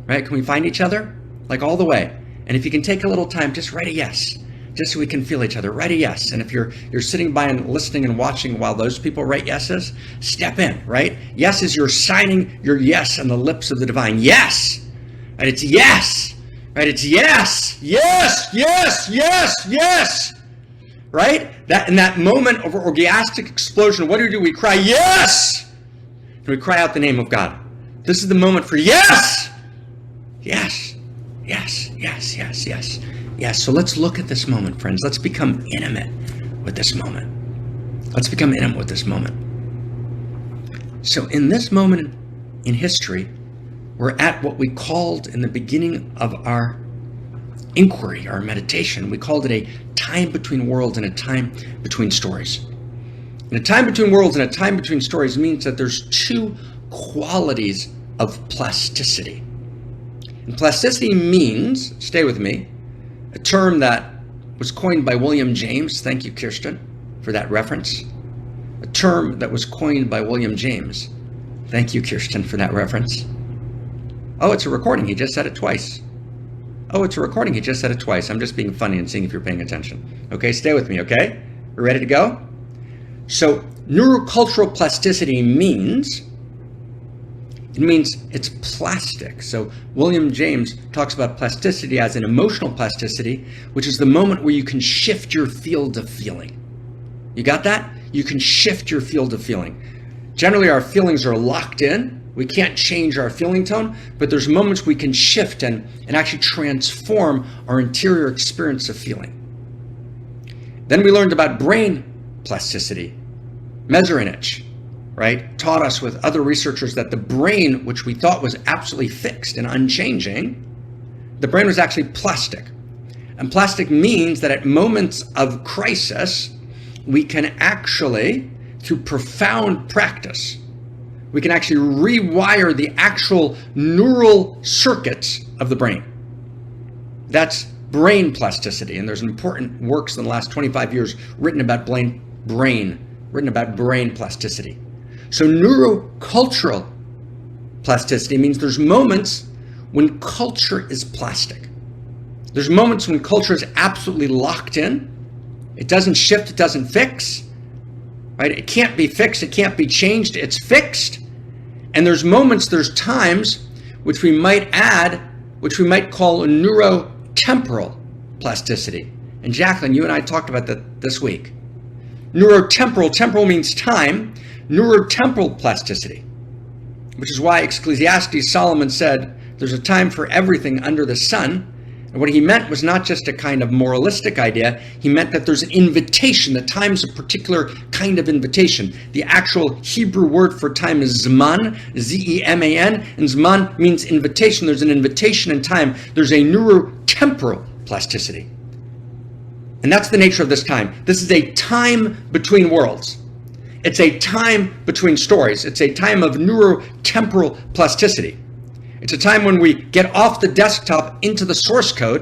Right? Can we find each other? Like all the way. And if you can take a little time, just write a yes. Just so we can feel each other. Write a yes. And if you're sitting by and listening and watching while those people write yeses, step in, right? Yes is you're signing your yes on the lips of the divine. Yes! Right? It's yes! Right? It's yes! Yes! Yes! Yes! Yes! Right? That in that moment of orgastic explosion, what do? We cry yes! And we cry out the name of God. This is the moment for yes! Yes! Yes! Yes! Yes! Yes! Yes, so let's look at this moment, friends. Let's become intimate with this moment. Let's become intimate with this moment. So in this moment in history, we're at what we called in the beginning of our inquiry, our meditation, we called it a time between worlds and a time between stories. And a time between worlds and a time between stories means that there's two qualities of plasticity. And plasticity means, stay with me, a term that was coined by William James. Thank you, Kirsten, for that reference. A term that was coined by William James. Thank you, Kirsten, for that reference. Oh, it's a recording. He just said it twice. Oh, it's a recording. He just said it twice. I'm just being funny and seeing if you're paying attention. Okay, stay with me, okay? We're ready to go? So, neurocultural plasticity means it's plastic. So William James talks about plasticity as an emotional plasticity, which is the moment where you can shift your field of feeling. You got that? You can shift your field of feeling. Generally, our feelings are locked in. We can't change our feeling tone, but there's moments we can shift and actually transform our interior experience of feeling. Then we learned about brain plasticity, Metternich. right, taught us with other researchers that the brain, which we thought was absolutely fixed and unchanging, the brain was actually plastic. And plastic means that at moments of crisis, we can actually, through profound practice, we can actually rewire the actual neural circuits of the brain. That's brain plasticity. And there's important works in the last 25 years written about brain plasticity. So neurocultural plasticity means there's moments when culture is plastic. There's moments when culture is absolutely locked in. It doesn't shift, it doesn't fix, right? It can't be fixed, it can't be changed, it's fixed. And there's moments, there's times which we might add, which we might call a neurotemporal plasticity. And Jacqueline, you and I talked about that this week. Temporal means time, neurotemporal plasticity, which is why Ecclesiastes Solomon said, there's a time for everything under the sun. And what he meant was not just a kind of moralistic idea. He meant that there's an invitation. The time's a particular kind of invitation. The actual Hebrew word for time is Zman, Z-E-M-A-N, and Zman means invitation. There's an invitation in time. There's a neurotemporal plasticity. And that's the nature of this time. This is a time between worlds. It's a time between stories. It's a time of neurotemporal plasticity. It's a time when we get off the desktop into the source code,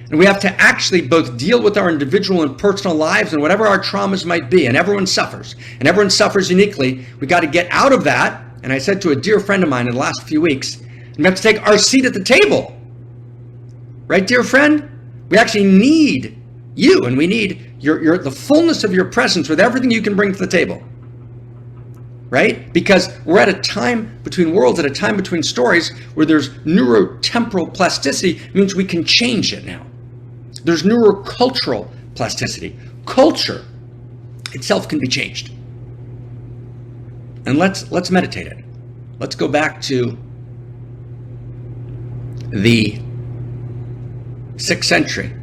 and we have to actually both deal with our individual and personal lives and whatever our traumas might be, and everyone suffers uniquely. We got to get out of that. And I said to a dear friend of mine in the last few weeks, we have to take our seat at the table. Right, dear friend? We actually need you, and we need the fullness of your presence with everything you can bring to the table. Right? Because we're at a time between worlds, at a time between stories where there's neurotemporal plasticity. It means we can change it now. There's neurocultural plasticity. Culture itself can be changed. And let's meditate it. Let's go back to the 6th century.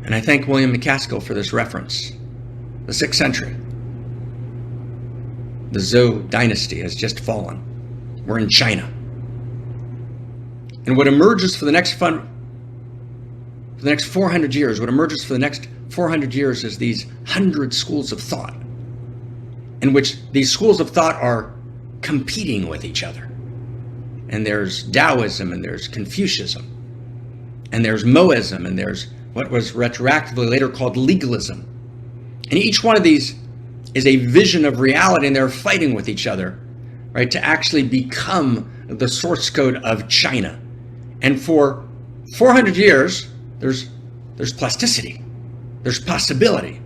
And I thank William MacAskill for this reference. The 6th century. The Zhou dynasty has just fallen. We're in China. And what emerges for the next 400 years, is these 100 schools of thought, in which these schools of thought are competing with each other. And there's Taoism, and there's Confucianism, and there's Moism, and there's what was retroactively later called legalism. And each one of these is a vision of reality, and they're fighting with each other, right, to actually become the source code of China. And for 400 years, there's plasticity, there's possibility.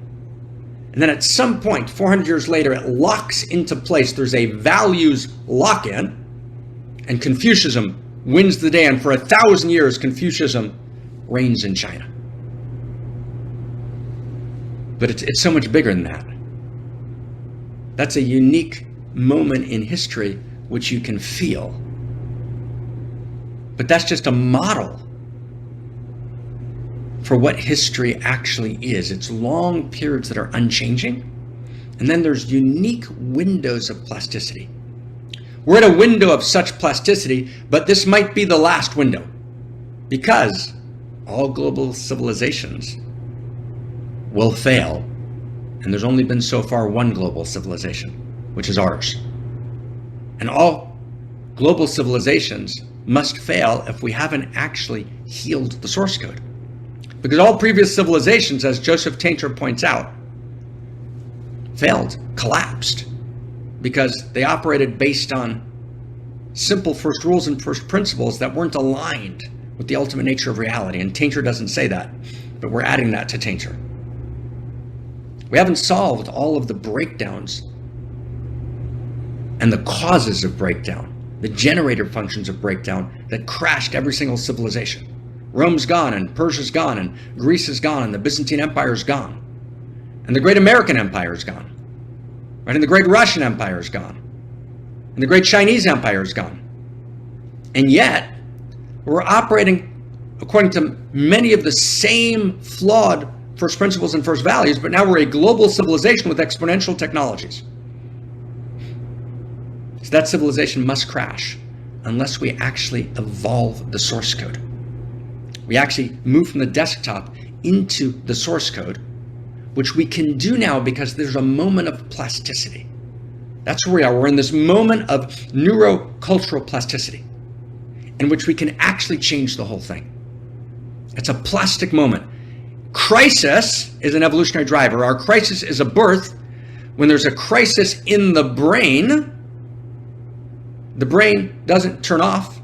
And then at some point, 400 years later, it locks into place. There's a values lock-in, and Confucianism wins the day. And for 1,000 years, Confucianism reigns in China. But it's so much bigger than that. That's a unique moment in history which you can feel. But that's just a model for what history actually is. It's long periods that are unchanging. And then there's unique windows of plasticity. We're at a window of such plasticity, but this might be the last window, because all global civilizations will fail, and there's only been so far one global civilization, which is ours. And all global civilizations must fail if we haven't actually healed the source code. Because all previous civilizations, as Joseph Tainter points out, failed, collapsed, because they operated based on simple first rules and first principles that weren't aligned with the ultimate nature of reality. And Tainter doesn't say that, but we're adding that to Tainter. We haven't solved all of the breakdowns and the causes of breakdown, the generator functions of breakdown that crashed every single civilization. Rome's gone, and Persia's gone, and Greece is gone, and the Byzantine Empire is gone, and the great American Empire is gone, right? And the great Russian Empire is gone, and the great Chinese Empire is gone. And yet, we're operating according to many of the same flawed first principles and first values, but now we're a global civilization with exponential technologies. So that civilization must crash unless we actually evolve the source code. We actually move from the desktop into the source code, which we can do now because there's a moment of plasticity. That's where we are. We're in this moment of neurocultural plasticity in which we can actually change the whole thing. It's a plastic moment. Crisis is an evolutionary driver. Our crisis is a birth. When there's a crisis in the brain doesn't turn off.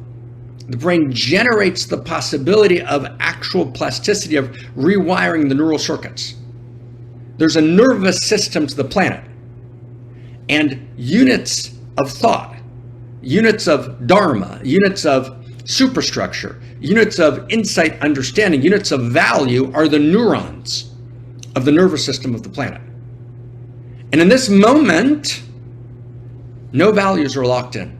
The brain generates the possibility of actual plasticity, of rewiring the neural circuits. There's a nervous system to the planet, and units of thought, units of dharma, units of superstructure, units of insight, understanding, units of value are the neurons of the nervous system of the planet. And in this moment, no values are locked in.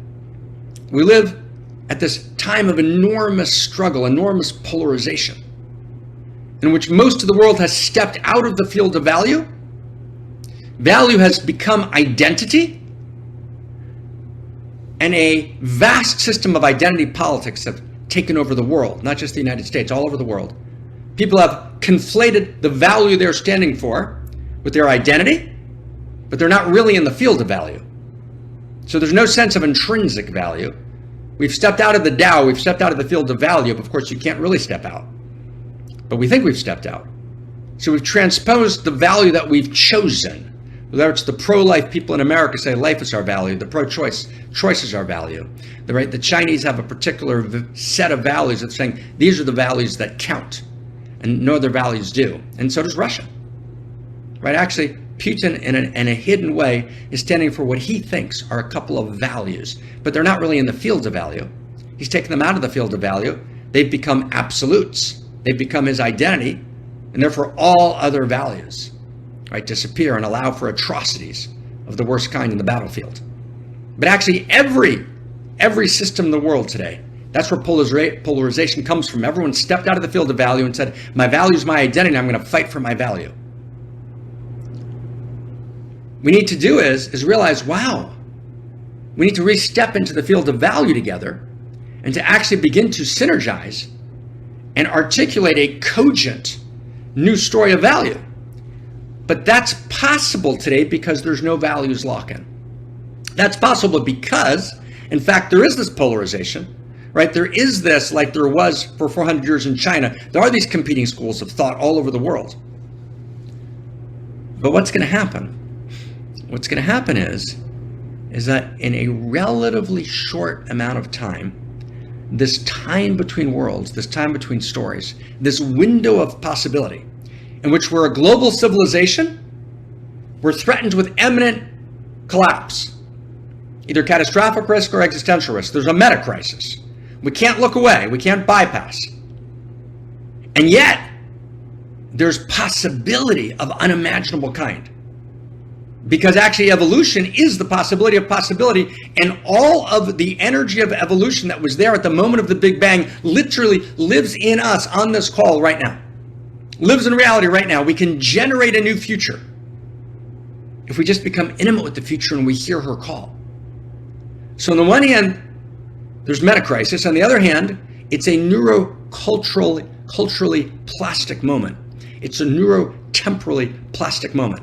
We live at this time of enormous struggle, enormous polarization, in which most of the world has stepped out of the field of value. Value has become identity, and a vast system of identity politics have taken over the world, not just the United States, all over the world. People have conflated the value they're standing for with their identity, but they're not really in the field of value. So there's no sense of intrinsic value. We've stepped out of the Tao, we've stepped out of the field of value, but of course you can't really step out. But we think we've stepped out. So we've transposed the value that we've chosen. Whether it's the pro-life people in America say life is our value, the pro-choice, choice is our value. The Chinese have a particular set of values that's saying these are the values that count, and no other values do. And so does Russia. Right? Actually, Putin, in a hidden way, is standing for what he thinks are a couple of values, but they're not really in the field of value. He's taken them out of the field of value. They've become absolutes. They've become his identity, and therefore all other values, right, disappear and allow for atrocities of the worst kind in the battlefield. But actually, every system in the world today, that's where polarization comes from. Everyone stepped out of the field of value and said, my value is my identity, and I'm going to fight for my value. We need to do is realize, wow, we need to re-step into the field of value together and to actually begin to synergize and articulate a cogent new story of value. But that's possible today because there's no values lock-in. That's possible because, in fact, there is this polarization, right? There is this, like there was for 400 years in China, there are these competing schools of thought all over the world. But what's going to happen? What's going to happen is that in a relatively short amount of time, this time between worlds, this time between stories, this window of possibility in which we're a global civilization, we're threatened with imminent collapse, either catastrophic risk or existential risk. There's a meta crisis. We can't look away. We can't bypass. And yet, there's possibility of unimaginable kind. Because actually evolution is the possibility of possibility, and all of the energy of evolution that was there at the moment of the Big Bang literally lives in us on this call right now. Lives in reality right now. We can generate a new future if we just become intimate with the future and we hear her call. So on the one hand, there's metacrisis. On the other hand, it's a culturally plastic moment. It's a neurotemporally plastic moment.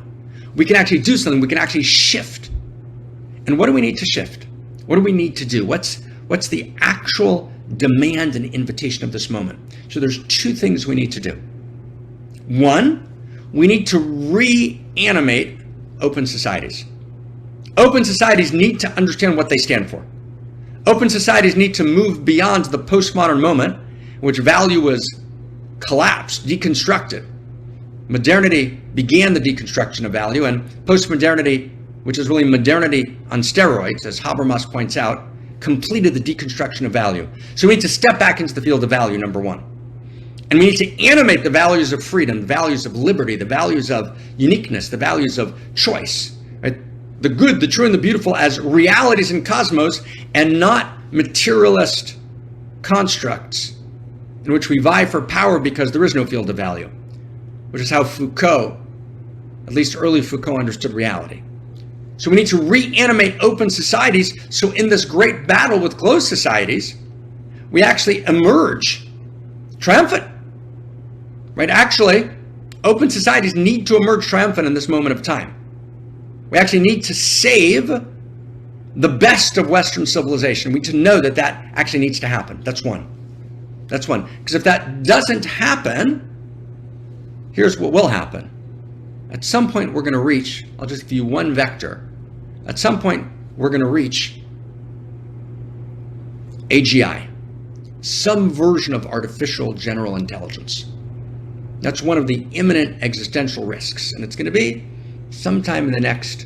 We can actually do something. We can actually shift. And what do we need to shift? What do we need to do? What's the actual demand and invitation of this moment? So there's two things we need to do. One, we need to reanimate open societies. Open societies need to understand what they stand for. Open societies need to move beyond the postmodern moment in which value was collapsed, deconstructed. Modernity began the deconstruction of value, and postmodernity, which is really modernity on steroids, as Habermas points out, completed the deconstruction of value. So we need to step back into the field of value, number one. And we need to animate the values of freedom, the values of liberty, the values of uniqueness, the values of choice, right? The good, the true, and the beautiful as realities in cosmos, and not materialist constructs in which we vie for power because there is no field of value. which is how Foucault, at least early Foucault, understood reality. So we need to reanimate open societies, so in this great battle with closed societies, we actually emerge triumphant, right? Actually, open societies need to emerge triumphant in this moment of time. We actually need to save the best of Western civilization. We need to know that that actually needs to happen. That's one. That's one. Because if that doesn't happen, here's what will happen. At some point, we're going to reach, I'll just give you one vector. At some point, we're going to reach AGI, some version of artificial general intelligence. That's one of the imminent existential risks. And it's going to be sometime in the next,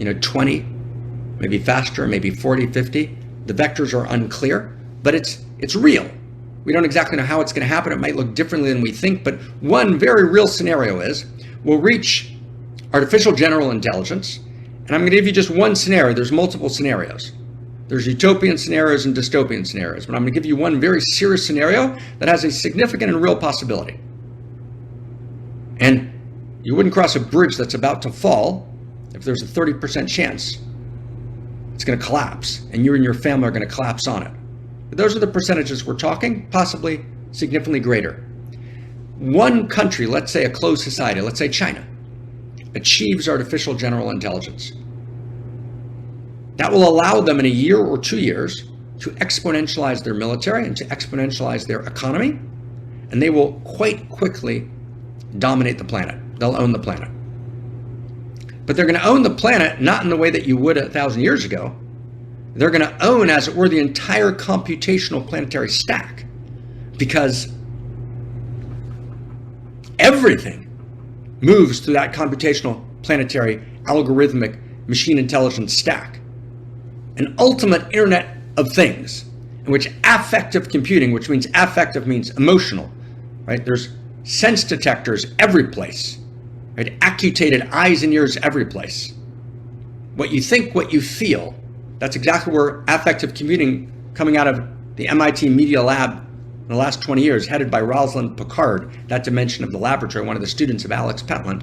20, maybe faster, maybe 40, 50. The vectors are unclear, but it's real. We don't exactly know how it's going to happen. It might look differently than we think, but one very real scenario is we'll reach artificial general intelligence. And I'm going to give you just one scenario. There's multiple scenarios. There's utopian scenarios and dystopian scenarios, but I'm going to give you one very serious scenario that has a significant and real possibility. And you wouldn't cross a bridge that's about to fall if there's a 30% chance it's going to collapse, and you and your family are going to collapse on it. But those are the percentages we're talking, possibly significantly greater. One country, let's say a closed society, let's say China, achieves artificial general intelligence. That will allow them in a year or 2 years to exponentialize their military and to exponentialize their economy, and they will quite quickly dominate the planet. They'll own the planet. But they're going to own the planet not in the way that you would 1,000 years ago. They're going to own, as it were, the entire computational planetary stack, because everything moves through that computational planetary algorithmic machine intelligence stack. An ultimate internet of things in which affective computing, which means affective means emotional, right? There's sense detectors every place, right? Accutated eyes and ears every place. What you think, what you feel, that's exactly where affective computing, coming out of the MIT Media Lab in the last 20 years, headed by Rosalind Picard, that dimension of the laboratory, one of the students of Alex Petland.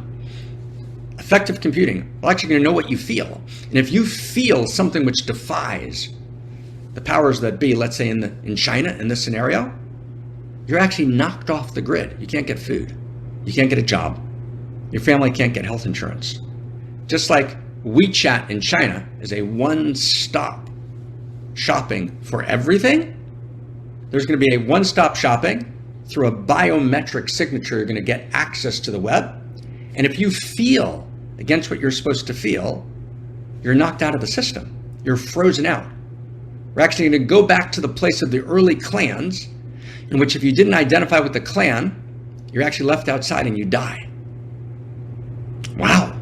Affective computing, well, actually going to know what you feel. And if you feel something which defies the powers that be, let's say in China, in this scenario, you're actually knocked off the grid. You can't get food. You can't get a job. Your family can't get health insurance. Just like WeChat in China is a one-stop shopping for everything, there's going to be a one-stop shopping through a biometric signature. You're going to get access to the web. And if you feel against what you're supposed to feel, you're knocked out of the system. You're frozen out. We're actually going to go back to the place of the early clans, in which if you didn't identify with the clan, you're actually left outside and you die. Wow.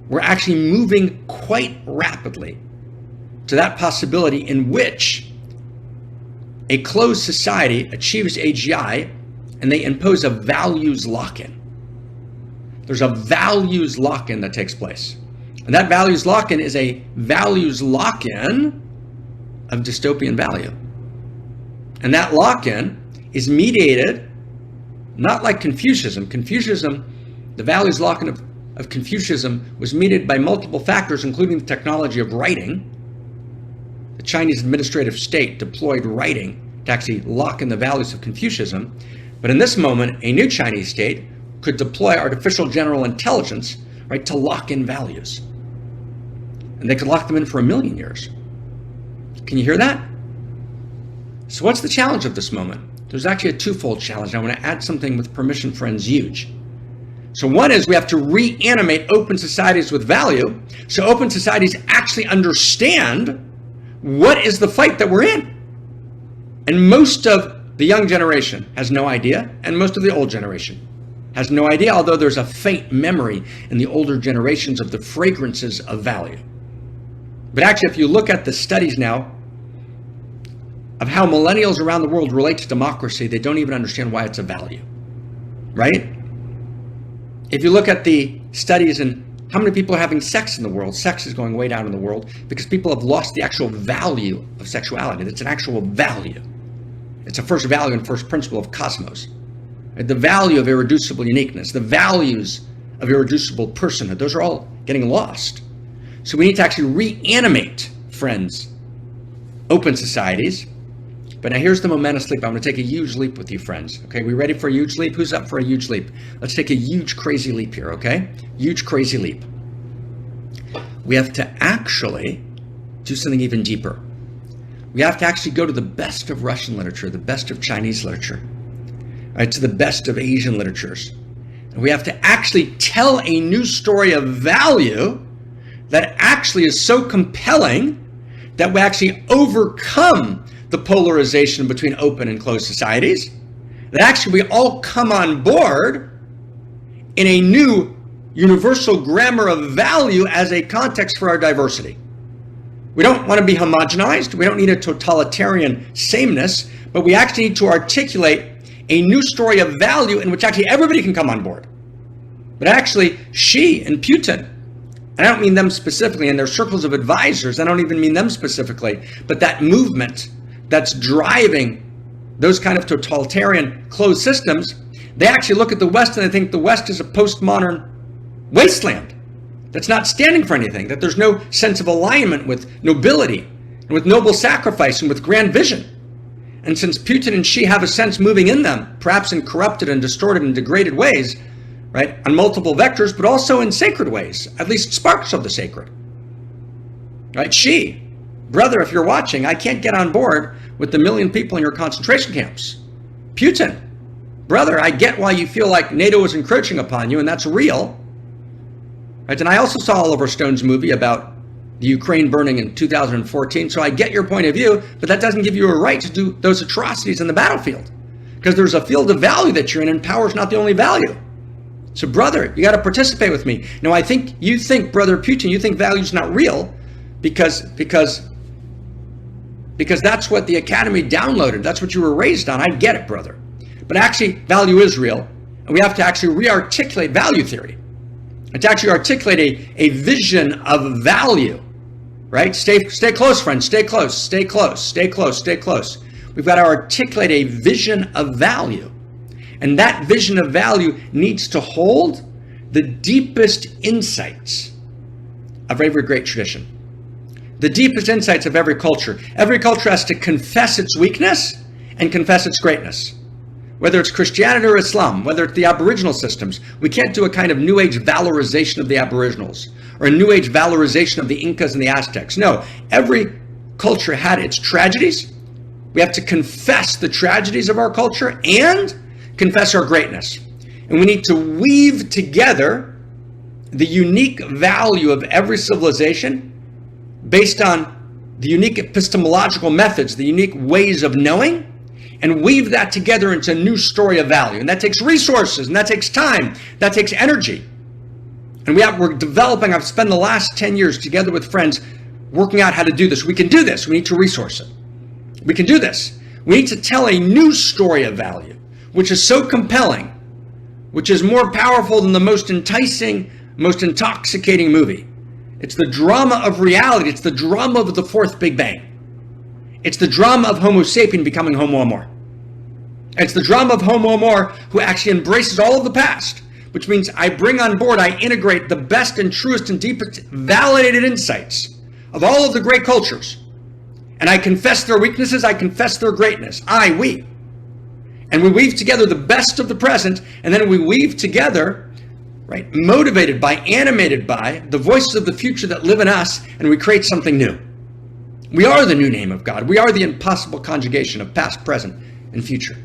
We're actually moving quite rapidly to that possibility in which a closed society achieves AGI and they impose a values lock-in. There's a values lock-in that takes place. And that values lock-in is a values lock-in of dystopian value. And that lock-in is mediated not like Confucianism. Confucianism, the values lock-in of Confucianism was mediated by multiple factors, including the technology of writing. The Chinese administrative state deployed writing to actually lock in the values of Confucianism. But in this moment, a new Chinese state could deploy artificial general intelligence, right, to lock in values. And they could lock them in for 1,000,000 years. Can you hear that? So what's the challenge of this moment? There's actually a twofold challenge. I want to add something with permission, friends, huge. So one is we have to reanimate open societies with value, so open societies actually understand what is the fight that we're in. And most of the young generation has no idea, and most of the old generation has no idea, although there's a faint memory in the older generations of the fragrances of value. But actually, if you look at the studies now of how millennials around the world relate to democracy, they don't even understand why it's a value, right? If you look at the studies and how many people are having sex in the world, sex is going way down in the world because people have lost the actual value of sexuality. It's an actual value. It's a first value and first principle of cosmos. The value of irreducible uniqueness, the values of irreducible personhood, those are all getting lost. So we need to actually reanimate, friends, open societies. But now here's the momentous leap. I'm going to take a huge leap with you, friends. Okay, we ready for a huge leap? Who's up for a huge leap? Let's take a huge, crazy leap here, okay? Huge, crazy leap. We have to actually do something even deeper. We have to actually go to the best of Russian literature, the best of Chinese literature, right, to the best of Asian literatures. And we have to actually tell a new story of value that actually is so compelling that we actually overcome the polarization between open and closed societies, that actually we all come on board in a new universal grammar of value as a context for our diversity. We don't want to be homogenized. We don't need a totalitarian sameness, but we actually need to articulate a new story of value in which actually everybody can come on board. But actually, Xi and Putin, and I don't mean them specifically, and their circles of advisors, I don't even mean them specifically, but that movement that's driving those kind of totalitarian closed systems, they actually look at the West and they think the West is a postmodern wasteland that's not standing for anything, that there's no sense of alignment with nobility and with noble sacrifice and with grand vision. And since Putin and Xi have a sense moving in them, perhaps in corrupted and distorted and degraded ways, right, on multiple vectors, but also in sacred ways, at least sparks of the sacred. Right, Xi, brother, if you're watching, I can't get on board with the 1 million people in your concentration camps. Putin, brother, I get why you feel like NATO is encroaching upon you, and that's real. Right, and I also saw Oliver Stone's movie about the Ukraine burning in 2014, so I get your point of view, but that doesn't give you a right to do those atrocities in the battlefield, because there's a field of value that you're in, and power is not the only value. So brother, you got to participate with me. Now I think you think, brother Putin, you think value is not real because that's what the academy downloaded. That's what you were raised on. I get it, brother. But actually value is real, and we have to actually re-articulate value theory. And to actually articulate a vision of value, right? Stay close, friends, stay close, stay close, stay close, stay close. We've got to articulate a vision of value. And that vision of value needs to hold the deepest insights of every great tradition. The deepest insights of every culture. Every culture has to confess its weakness and confess its greatness. Whether it's Christianity or Islam, whether it's the Aboriginal systems, we can't do a kind of New Age valorization of the Aboriginals or a New Age valorization of the Incas and the Aztecs. No, every culture had its tragedies. We have to confess the tragedies of our culture and confess our greatness. And we need to weave together the unique value of every civilization based on the unique epistemological methods, the unique ways of knowing, and weave that together into a new story of value. And that takes resources, and that takes time, that takes energy. And we're developing, I've spent the last 10 years together with friends working out how to do this. We can do this. We need to resource it. We can do this. We need to tell a new story of value, which is so compelling, which is more powerful than the most enticing, most intoxicating movie. It's the drama of reality. It's the drama of the fourth Big Bang. It's the drama of Homo sapien becoming Homo amor. It's the drama of Homo amor who actually embraces all of the past, which means I bring on board, I integrate the best and truest and deepest validated insights of all of the great cultures. And I confess their weaknesses, I confess their greatness. We. And we weave together the best of the present, and then we weave together, right, motivated by, animated by the voices of the future that live in us, and we create something new. We are the new name of God. We are the impossible conjugation of past, present, and future.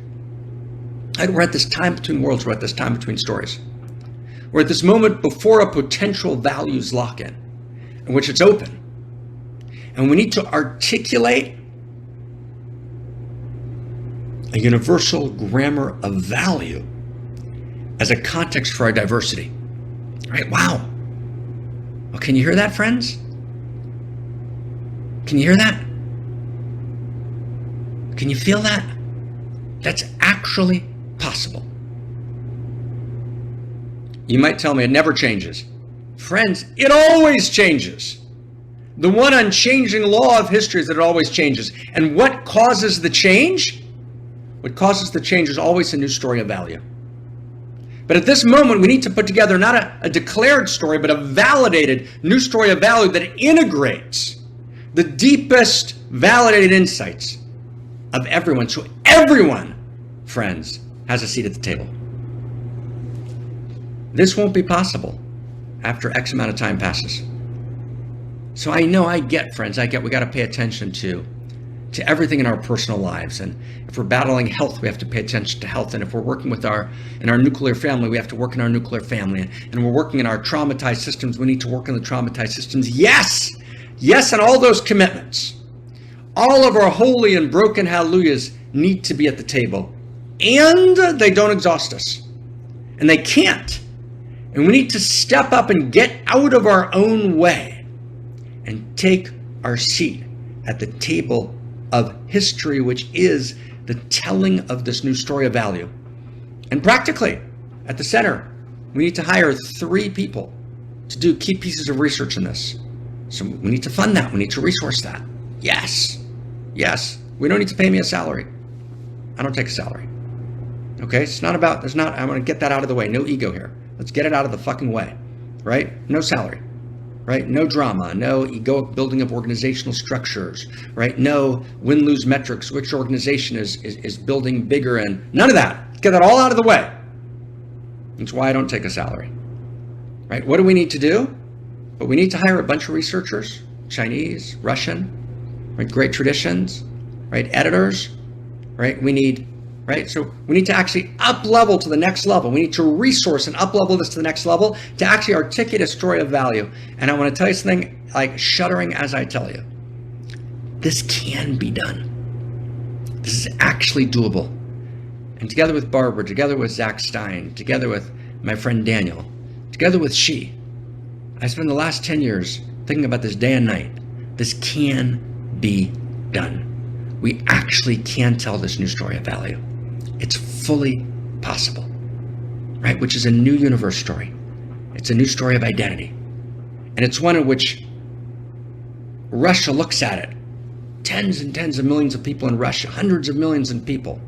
And we're at this time between worlds. We're at this time between stories. We're at this moment before a potential values lock-in, in which it's open. And we need to articulate a universal grammar of value as a context for our diversity. Right? Wow. Well, can you hear that, friends? Can you hear that? Can you feel that? That's actually possible. You might tell me it never changes. Friends, it always changes. The one unchanging law of history is that it always changes. And what causes the change? What causes the change is always a new story of value. But at this moment, we need to put together not a declared story, but a validated new story of value that integrates the deepest validated insights of everyone. So everyone, friends, has a seat at the table. This won't be possible after X amount of time passes. So I know, I get, friends, we got to pay attention to everything in our personal lives. And if we're battling health, we have to pay attention to health. And if we're working in our nuclear family, we have to work in our nuclear family. And we're working in our traumatized systems, we need to work in the traumatized systems. Yes, and all those commitments, all of our holy and broken hallelujahs need to be at the table. And they don't exhaust us. And they can't. And we need to step up and get out of our own way and take our seat at the table of history, which is the telling of this new story of value. And practically, at the center, we need to hire 3 people to do key pieces of research in this. So we need to fund that. We need to resource that. Yes. We don't need to pay me a salary. I don't take a salary. Okay? I want to get that out of the way. No ego here. Let's get it out of the fucking way. Right? No salary. Right? No drama, no egoic building of organizational structures, right? No win-lose metrics, which organization is building bigger, and none of that. Get that all out of the way. That's why I don't take a salary, right? What do we need to do? But we need to hire a bunch of researchers, Chinese, Russian, right? Great traditions, right? Editors, right? So we need to actually up level to the next level. We need to resource and up level this to the next level to actually articulate a story of value. And I want to tell you something, like shuddering as I tell you, this can be done. This is actually doable. And together with Barbara, together with Zach Stein, together with my friend Daniel, together with She, I spent the last 10 years thinking about this day and night. This can be done. We actually can tell this new story of value. It's fully possible, right? Which is a new universe story. It's a new story of identity. And it's one in which Russia looks at it. Tens and tens of millions of people in Russia, hundreds of millions of people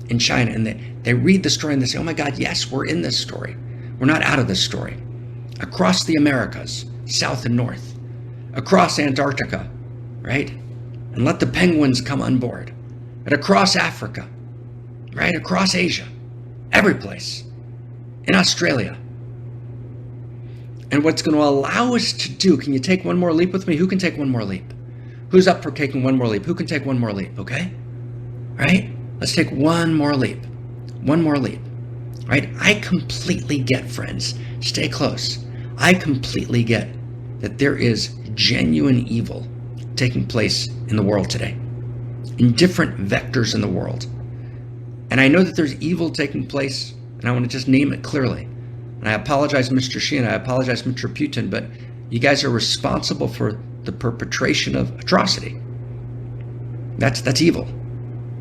in China, and they read the story and they say, oh my God, yes, we're in this story. We're not out of this story. Across the Americas, south and north, across Antarctica, right? And let the penguins come on board. And across Africa, right? Across Asia, every place, in Australia. And what's going to allow us to do, can you take one more leap with me? Who can take one more leap? Who's up for taking one more leap? Who can take one more leap? Okay? Right? Let's take one more leap. One more leap. Right? I completely get, friends, stay close. I completely get that there is genuine evil taking place in the world today, in different vectors in the world. And I know that there's evil taking place, and I want to just name it clearly. And I apologize, Mr. Xi, and I apologize, Mr. Putin, but you guys are responsible for the perpetration of atrocity. That's evil.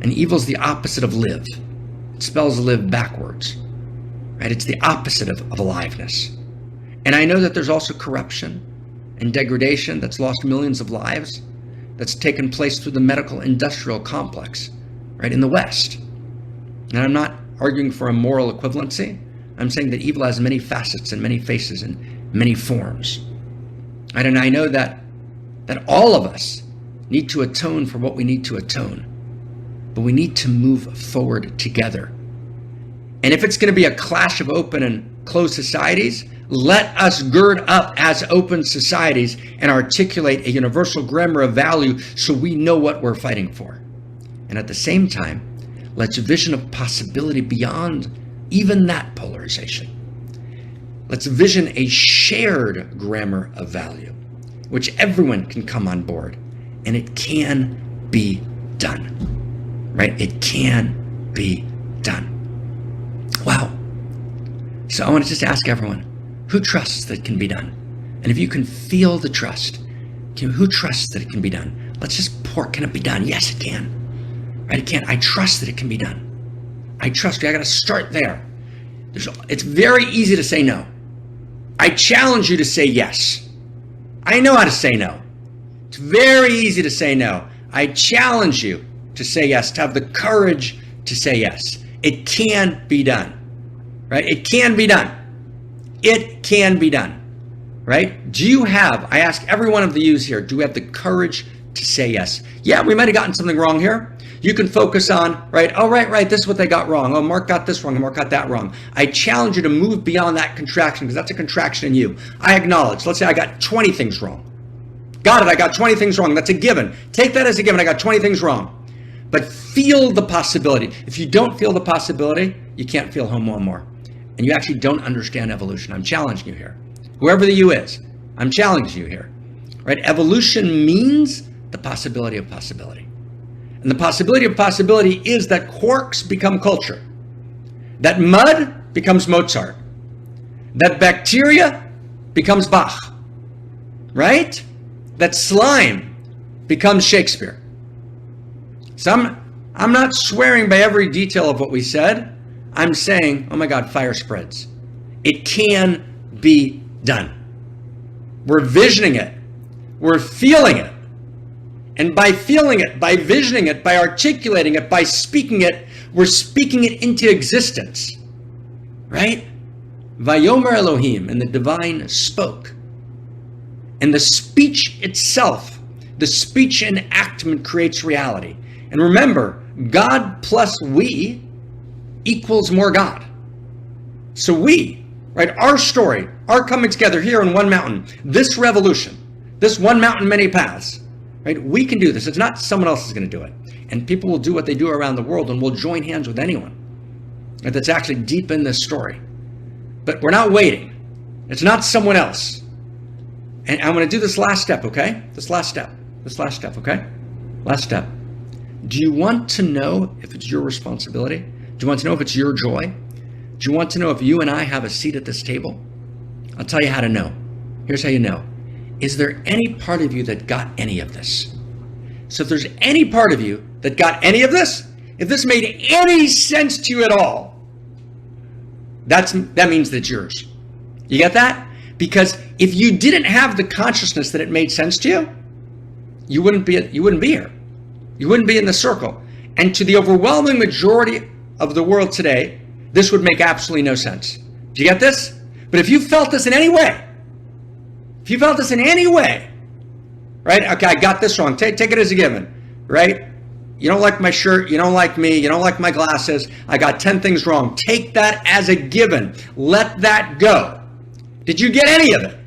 And evil is the opposite of live. It spells live backwards, right? It's the opposite of aliveness. And I know that there's also corruption and degradation that's lost millions of lives, that's taken place through the medical industrial complex, right, in the West. And I'm not arguing for a moral equivalency. I'm saying that evil has many facets and many faces and many forms. Right? And I know that all of us need to atone for what we need to atone, but we need to move forward together. And if it's going to be a clash of open and closed societies, let us gird up as open societies and articulate a universal grammar of value so we know what we're fighting for. And at the same time, let's vision of possibility beyond even that polarization. Let's vision a shared grammar of value, which everyone can come on board, and it can be done, right? It can be done. Wow. So I want to just ask everyone, who trusts that it can be done? And if you can feel the trust, who trusts that it can be done? Let's just pour, can it be done? Yes, it can. Right? It can. I trust that it can be done. I trust you. I got to start there. It's very easy to say no. I challenge you to say yes. I know how to say no. It's very easy to say no. I challenge you to say yes, to have the courage to say yes. It can be done. right? It can be done. It can be done, right? Do you have, I ask every one of the yous here, do we have the courage to say yes? Yeah, we might have gotten something wrong here. You can focus on, right, oh, right, this is what they got wrong. Oh, Mark got this wrong, and Mark got that wrong. I challenge you to move beyond that contraction, because that's a contraction in you. I acknowledge, let's say I got 20 things wrong. Got it, I got 20 things wrong. That's a given. Take that as a given, I got 20 things wrong. But feel the possibility. If you don't feel the possibility, you can't feel home more. And you actually don't understand evolution. I'm challenging you here. Whoever the you is, I'm challenging you here. Right? Evolution means the possibility of possibility. And the possibility of possibility is that quarks become culture. That mud becomes Mozart. That bacteria becomes Bach. Right? That slime becomes Shakespeare. So I'm not swearing by every detail of what we said. I'm saying, oh my God, fire spreads. It can be done. We're visioning it. We're feeling it. And by feeling it, by visioning it, by articulating it, by speaking it, we're speaking it into existence. Right? Vayomer Elohim, and the divine spoke. And the speech itself, the speech enactment creates reality. And remember, God plus we equals more God. So we, right, our story, our coming together here in one mountain, this revolution, this one mountain, many paths, right? We can do this. It's not someone else is going to do it. And people will do what they do around the world, and will join hands with anyone that's actually deep in this story. But we're not waiting. It's not someone else. And I'm going to do this last step, okay? This last step, okay? Last step. Do you want to know if it's your responsibility? Do you want to know if it's your joy? Do you want to know if you and I have a seat at this table? I'll tell you how to know. Here's how you know. Is there any part of you that got any of this? So if there's any part of you that got any of this, if this made any sense to you at all, that means that it's yours. You get that? Because if you didn't have the consciousness that it made sense to you, you wouldn't be here. You wouldn't be in the circle. And to the overwhelming majority of the world today, this would make absolutely no sense. Do you get this? But if you felt this in any way, right? Okay, I got this wrong. Take it as a given, right? You don't like my shirt. You don't like me. You don't like my glasses. I got 10 things wrong. Take that as a given. Let that go. Did you get any of it?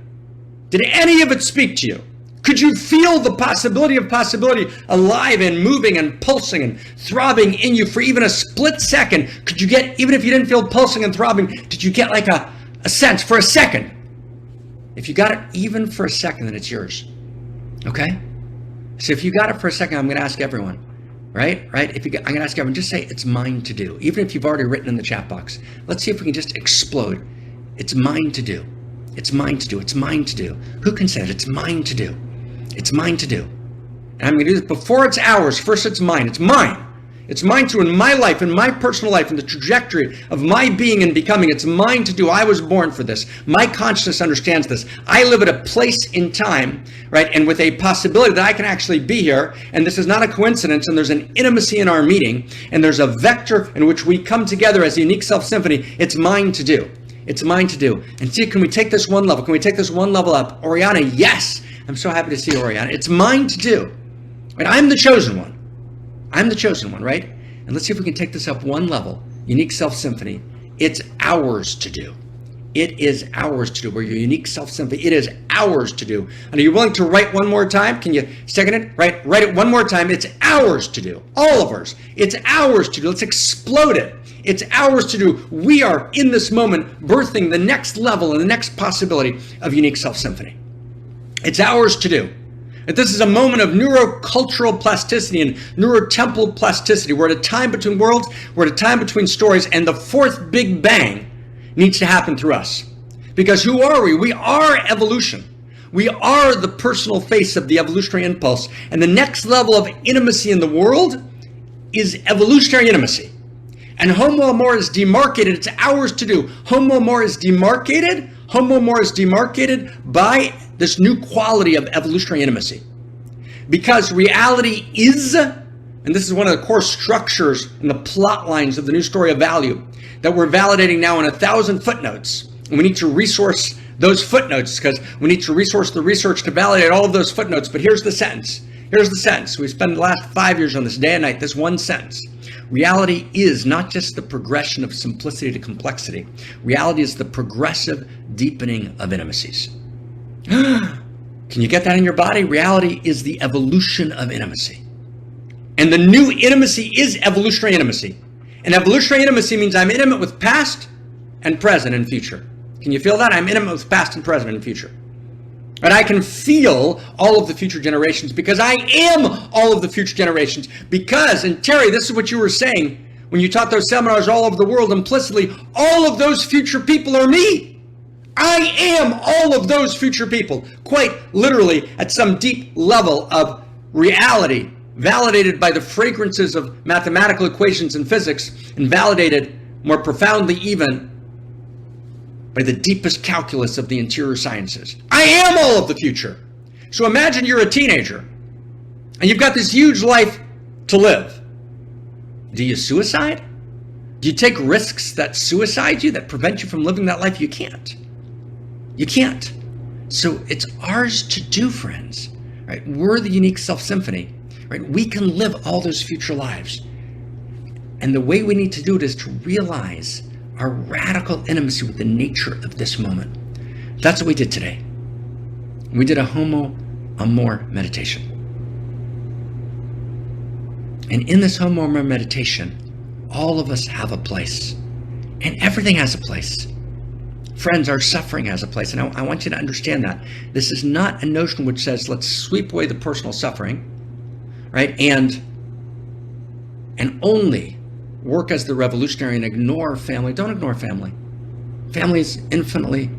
Did any of it speak to you? Could you feel the possibility of possibility alive and moving and pulsing and throbbing in you for even a split second? Could you get, even if you didn't feel pulsing and throbbing, did you get like a sense for a second? If you got it even for a second, then it's yours. Okay? So if you got it for a second, I'm going to ask everyone, right? I'm going to ask everyone, just say it's mine to do. Even if you've already written in the chat box, let's see if we can just explode. It's mine to do. It's mine to do. It's mine to do. Who can say it? It's mine to do. It's mine to do. And I'm going to do this before it's ours. First, it's mine. It's mine. It's mine to, in my life, in my personal life, in the trajectory of my being and becoming. It's mine to do. I was born for this. My consciousness understands this. I live at a place in time, right? And with a possibility that I can actually be here. And this is not a coincidence. And there's an intimacy in our meeting. And there's a vector in which we come together as a unique self-symphony. It's mine to do. It's mine to do. And see, can we take this one level? Can we take this one level up? Oriana, yes. I'm so happy to see Oriana. It's mine to do. Right? I'm the chosen one. I'm the chosen one, right? And let's see if we can take this up one level. Unique self-symphony. It's ours to do. It is ours to do. We're your unique self-symphony. It is ours to do. And are you willing to write one more time? Can you second it? Write it one more time. It's ours to do. All of ours. It's ours to do. Let's explode it. It's ours to do. We are in this moment birthing the next level and the next possibility of unique self-symphony. It's ours to do. That this is a moment of neurocultural plasticity and neurotemporal plasticity. We're at a time between worlds. We're at a time between stories. And the fourth big bang needs to happen through us. Because who are we? We are evolution. We are the personal face of the evolutionary impulse. And the next level of intimacy in the world is evolutionary intimacy. And Homo Amor is demarcated. It's ours to do. Homo Amor is demarcated. Homo Amor is demarcated by this new quality of evolutionary intimacy. Because reality is and this is one of the core structures and the plot lines of the new story of value that we're validating now in 1,000 footnotes. And we need to resource those footnotes because we need to resource the research to validate all of those footnotes. But here's the sentence. Here's the sentence. We spent the last 5 years on this day and night, this one sentence. Reality is not just the progression of simplicity to complexity. Reality is the progressive deepening of intimacies. Can you get that in your body? Reality is the evolution of intimacy. And the new intimacy is evolutionary intimacy. And evolutionary intimacy means I'm intimate with past and present and future. Can you feel that? I'm intimate with past and present and future. And I can feel all of the future generations because I am all of the future generations. Because, and Terry, this is what you were saying when you taught those seminars all over the world implicitly, all of those future people are me. I am all of those future people, quite literally at some deep level of reality, validated by the fragrances of mathematical equations and physics, and validated more profoundly even by the deepest calculus of the interior sciences. I am all of the future. So imagine you're a teenager and you've got this huge life to live. Do you suicide? Do you take risks that suicide you, that prevent you from living that life? You can't. You can't. So it's ours to do, friends. Right? We're the unique self-symphony. Right? We can live all those future lives. And the way we need to do it is to realize our radical intimacy with the nature of this moment. That's what we did today. We did a Homo Amor meditation. And in this Homo Amor meditation, all of us have a place. And everything has a place. Friends, our suffering has a place. And I want you to understand that. This is not a notion which says, let's sweep away the personal suffering, right? And only work as the revolutionary and ignore family. Don't ignore family. Family is infinitely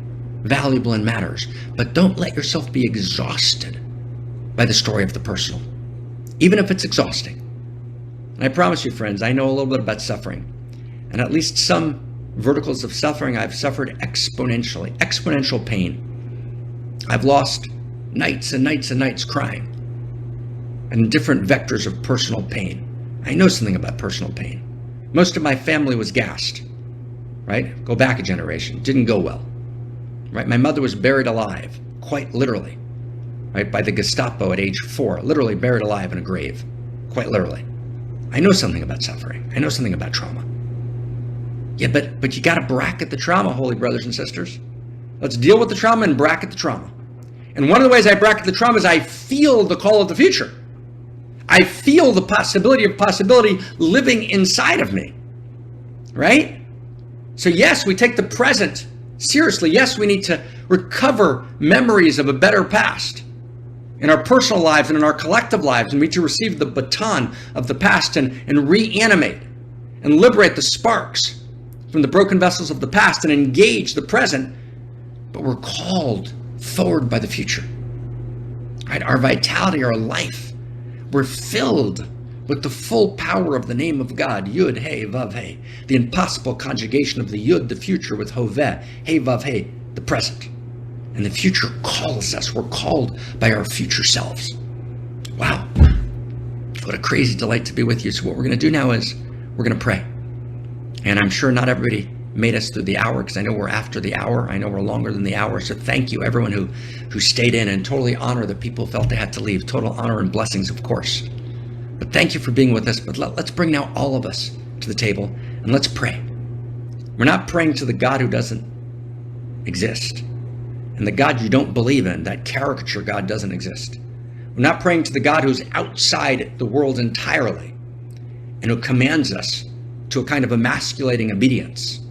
valuable and matters, but don't let yourself be exhausted by the story of the personal, even if it's exhausting. And I promise you, friends, I know a little bit about suffering, and at least some verticals of suffering I've suffered exponentially, exponential pain. I've lost nights and nights and nights crying, and different vectors of personal pain. I know something about personal pain. Most of my family was gassed, right? Go back a generation. Didn't go well, right? My mother was buried alive, quite literally, right? By the Gestapo at age 4, literally buried alive in a grave, quite literally. I know something about suffering. I know something about trauma. Yeah, but you got to bracket the trauma, holy brothers and sisters. Let's deal with the trauma and bracket the trauma. And one of the ways I bracket the trauma is I feel the call of the future. I feel the possibility of possibility living inside of me, right? So yes, we take the present seriously. Yes, we need to recover memories of a better past in our personal lives and in our collective lives, and we need to receive the baton of the past and reanimate and liberate the sparks from the broken vessels of the past and engage the present. But we're called forward by the future, right? Our vitality, our life, we're filled with the full power of the name of God, Yud, Hey, Vav, Hey, the impossible conjugation of the Yud, the future, with Hoveh, Hey, Vav, Hey, the present. And the future calls us. We're called by our future selves. Wow. What a crazy delight to be with you. So what we're going to do now is we're going to pray. And I'm sure not everybody made us through the hour, because I know we're after the hour. I know we're longer than the hour. So thank you, everyone who stayed in, and totally honor that people felt they had to leave. Total honor and blessings, of course. But thank you for being with us. But let's bring now all of us to the table and let's pray. We're not praying to the God who doesn't exist. And the God you don't believe in, that caricature God, doesn't exist. We're not praying to the God who's outside the world entirely and who commands us to a kind of emasculating obedience.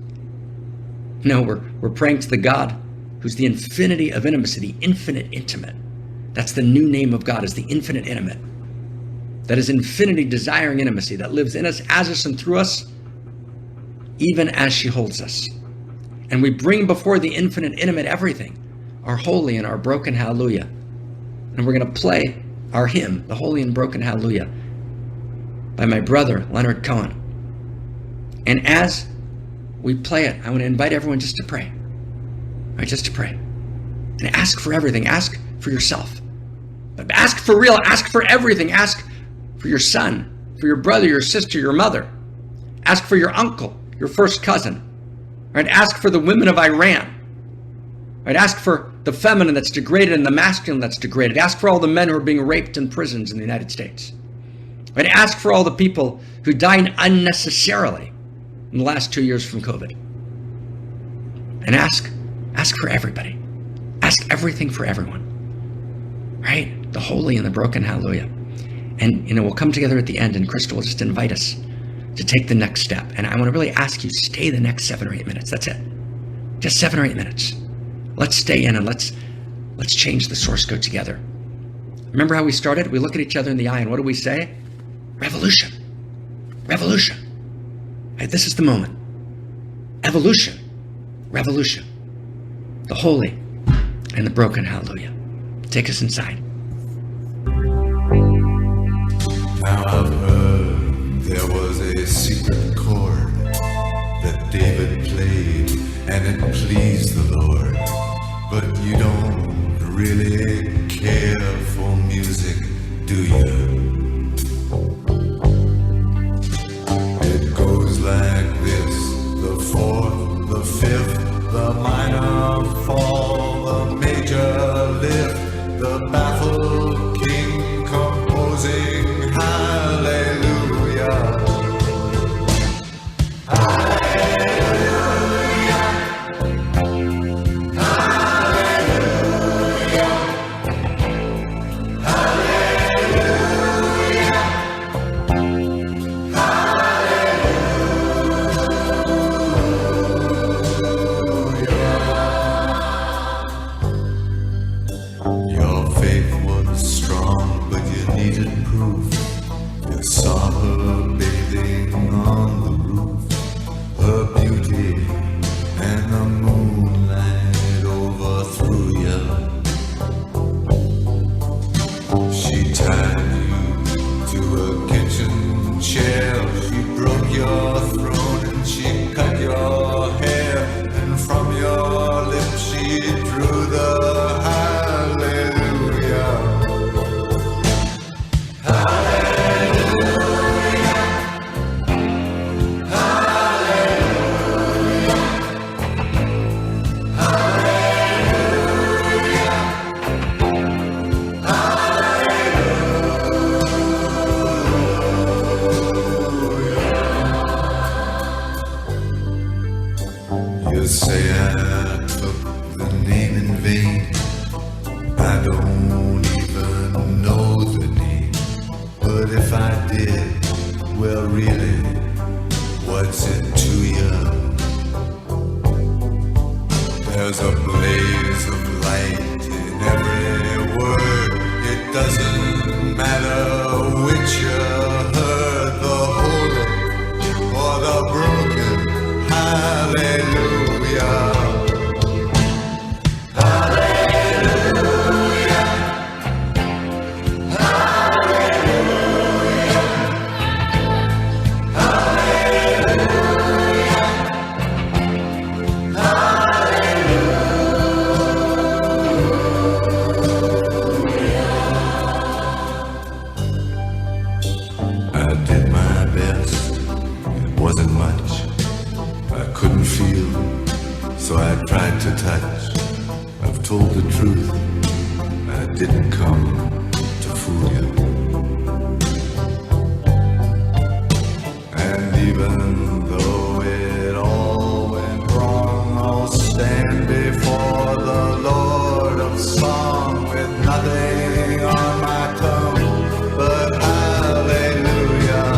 No, we're praying to the God who's the infinity of intimacy, the infinite intimate. That's the new name of God, is the infinite intimate. That is infinity desiring intimacy that lives in us, as us, and through us, even as she holds us. And we bring before the infinite intimate everything, our holy and our broken hallelujah. And we're going to play our hymn, the Holy and Broken Hallelujah, by my brother, Leonard Cohen. And as we play it, I want to invite everyone just to pray. Right, just to pray. And ask for everything. Ask for yourself. But ask for real. Ask for everything. Ask for your son, for for your brother, your sister, your mother. Ask for your uncle, your first cousin. Right? Ask for the women of Iran. Right? Ask for the feminine that's degraded and the masculine that's degraded. Ask for all the men who are being raped in prisons in the United States. Right? Ask for all the people who died unnecessarily in the last 2 years from COVID. And ask for everybody. Ask everything for everyone. Right? The holy and the broken, hallelujah. And, we'll come together at the end, and Crystal will just invite us to take the next step. And I want to really ask you, stay the next 7 or 8 minutes. That's it. Just 7 or 8 minutes. Let's stay in and let's change the source code together. Remember how we started? We look at each other in the eye, and what do we say? Revolution. Revolution. Right? This is the moment. Evolution. Revolution. The holy and the broken, hallelujah. Take us inside. Now I've heard there was a secret chord that David played, and it pleased the Lord. But you don't really care for music, do you? It goes like this: the fourth, the fifth, the minor fall, the major lift, the baffled king composing hallelujah. Your faith was strong, but you needed proof. You saw her bathing on the roof, her beauty and the moonlight overthrew you. She tied you to a kitchen chair, she broke your throne and she cut your hair, and from your lips she drew the hallelujah. You say I took the name in vain. I don't even know the name. But if I did, well really, what's it to you? There's a blaze of light in every word. It doesn't matter which you heard, the holy or the broken. Hallelujah. I did my best. It wasn't much. I couldn't feel, so I tried to touch. I've told the truth. I didn't come to fool you. And even though it all went wrong, I'll stand before the Lord of Song with nothing on my tongue but hallelujah.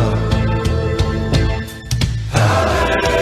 Hallelujah.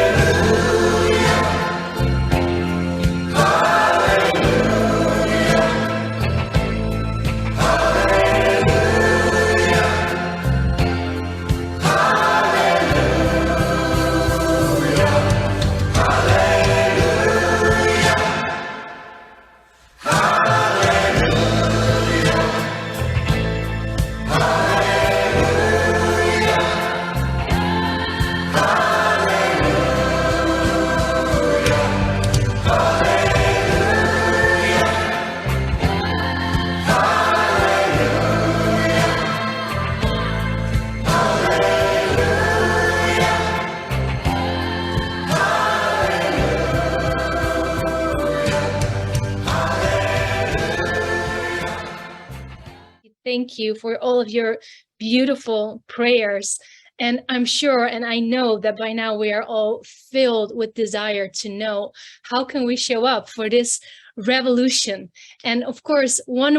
thank you for all of your beautiful prayers. And I'm sure, and I know that by now we are all filled with desire to know, how can we show up for this revolution? And of course, one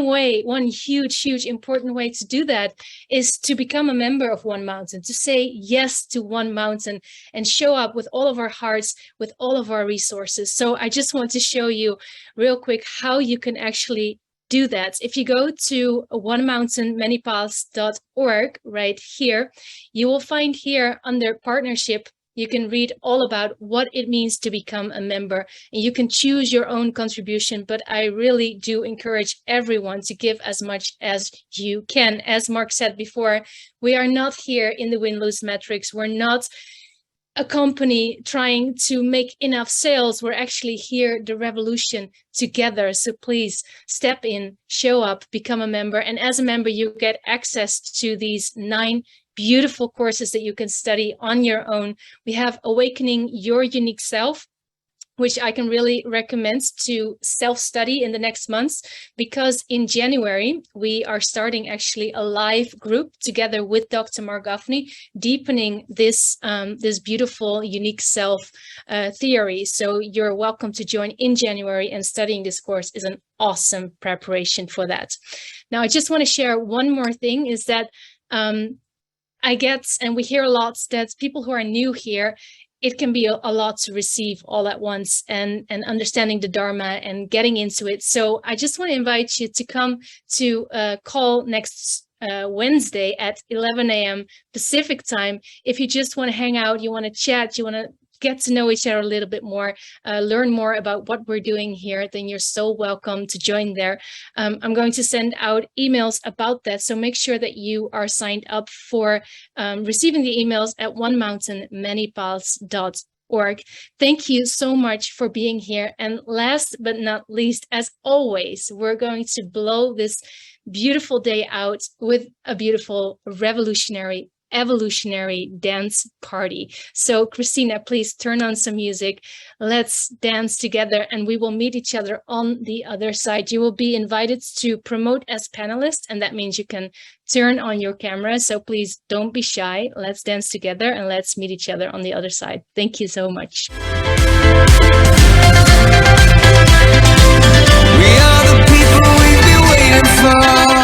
huge important way to do that is to become a member of One Mountain, to say yes to One Mountain and show up with all of our hearts, with all of our resources. So I just want to show you real quick how you can actually do that. If you go to onemountainmanypaths.org right here, you will find here under partnership, you can read all about what it means to become a member, and you can choose your own contribution. But I really do encourage everyone to give as much as you can. As Mark said before, we are not here in the win-lose metrics. We're not a company trying to make enough sales. We're actually here, the revolution together. So please step in, show up, become a member. And as a member, you get access to these 9 beautiful courses that you can study on your own. We have Awakening Your Unique Self, which I can really recommend to self-study in the next months, because in January, we are starting actually a live group together with Dr. Mark Gaffney, deepening this beautiful unique self theory. So you're welcome to join in January, and studying this course is an awesome preparation for that. Now, I just want to share one more thing, is that I get, and we hear a lot, that people who are new here, it can be a lot to receive all at once, and understanding the Dharma and getting into it. So I just want to invite you to come to a call next Wednesday at 11 a.m. Pacific time. If you just want to hang out, you want to chat, you want to get to know each other a little bit more, learn more about what we're doing here, then you're so welcome to join there. I'm going to send out emails about that, so make sure that you are signed up for receiving the emails at onemountainmanypaths.org. Thank you so much for being here. And last but not least, as always, we're going to blow this beautiful day out with a beautiful evolutionary dance party. So Christina, please turn on some music. Let's dance together, and we will meet each other on the other side. You will be invited to promote as panelists, and that means you can turn on your camera. So please don't be shy. Let's dance together, and let's meet each other on the other side. Thank you so much. We are the people we've been waiting for.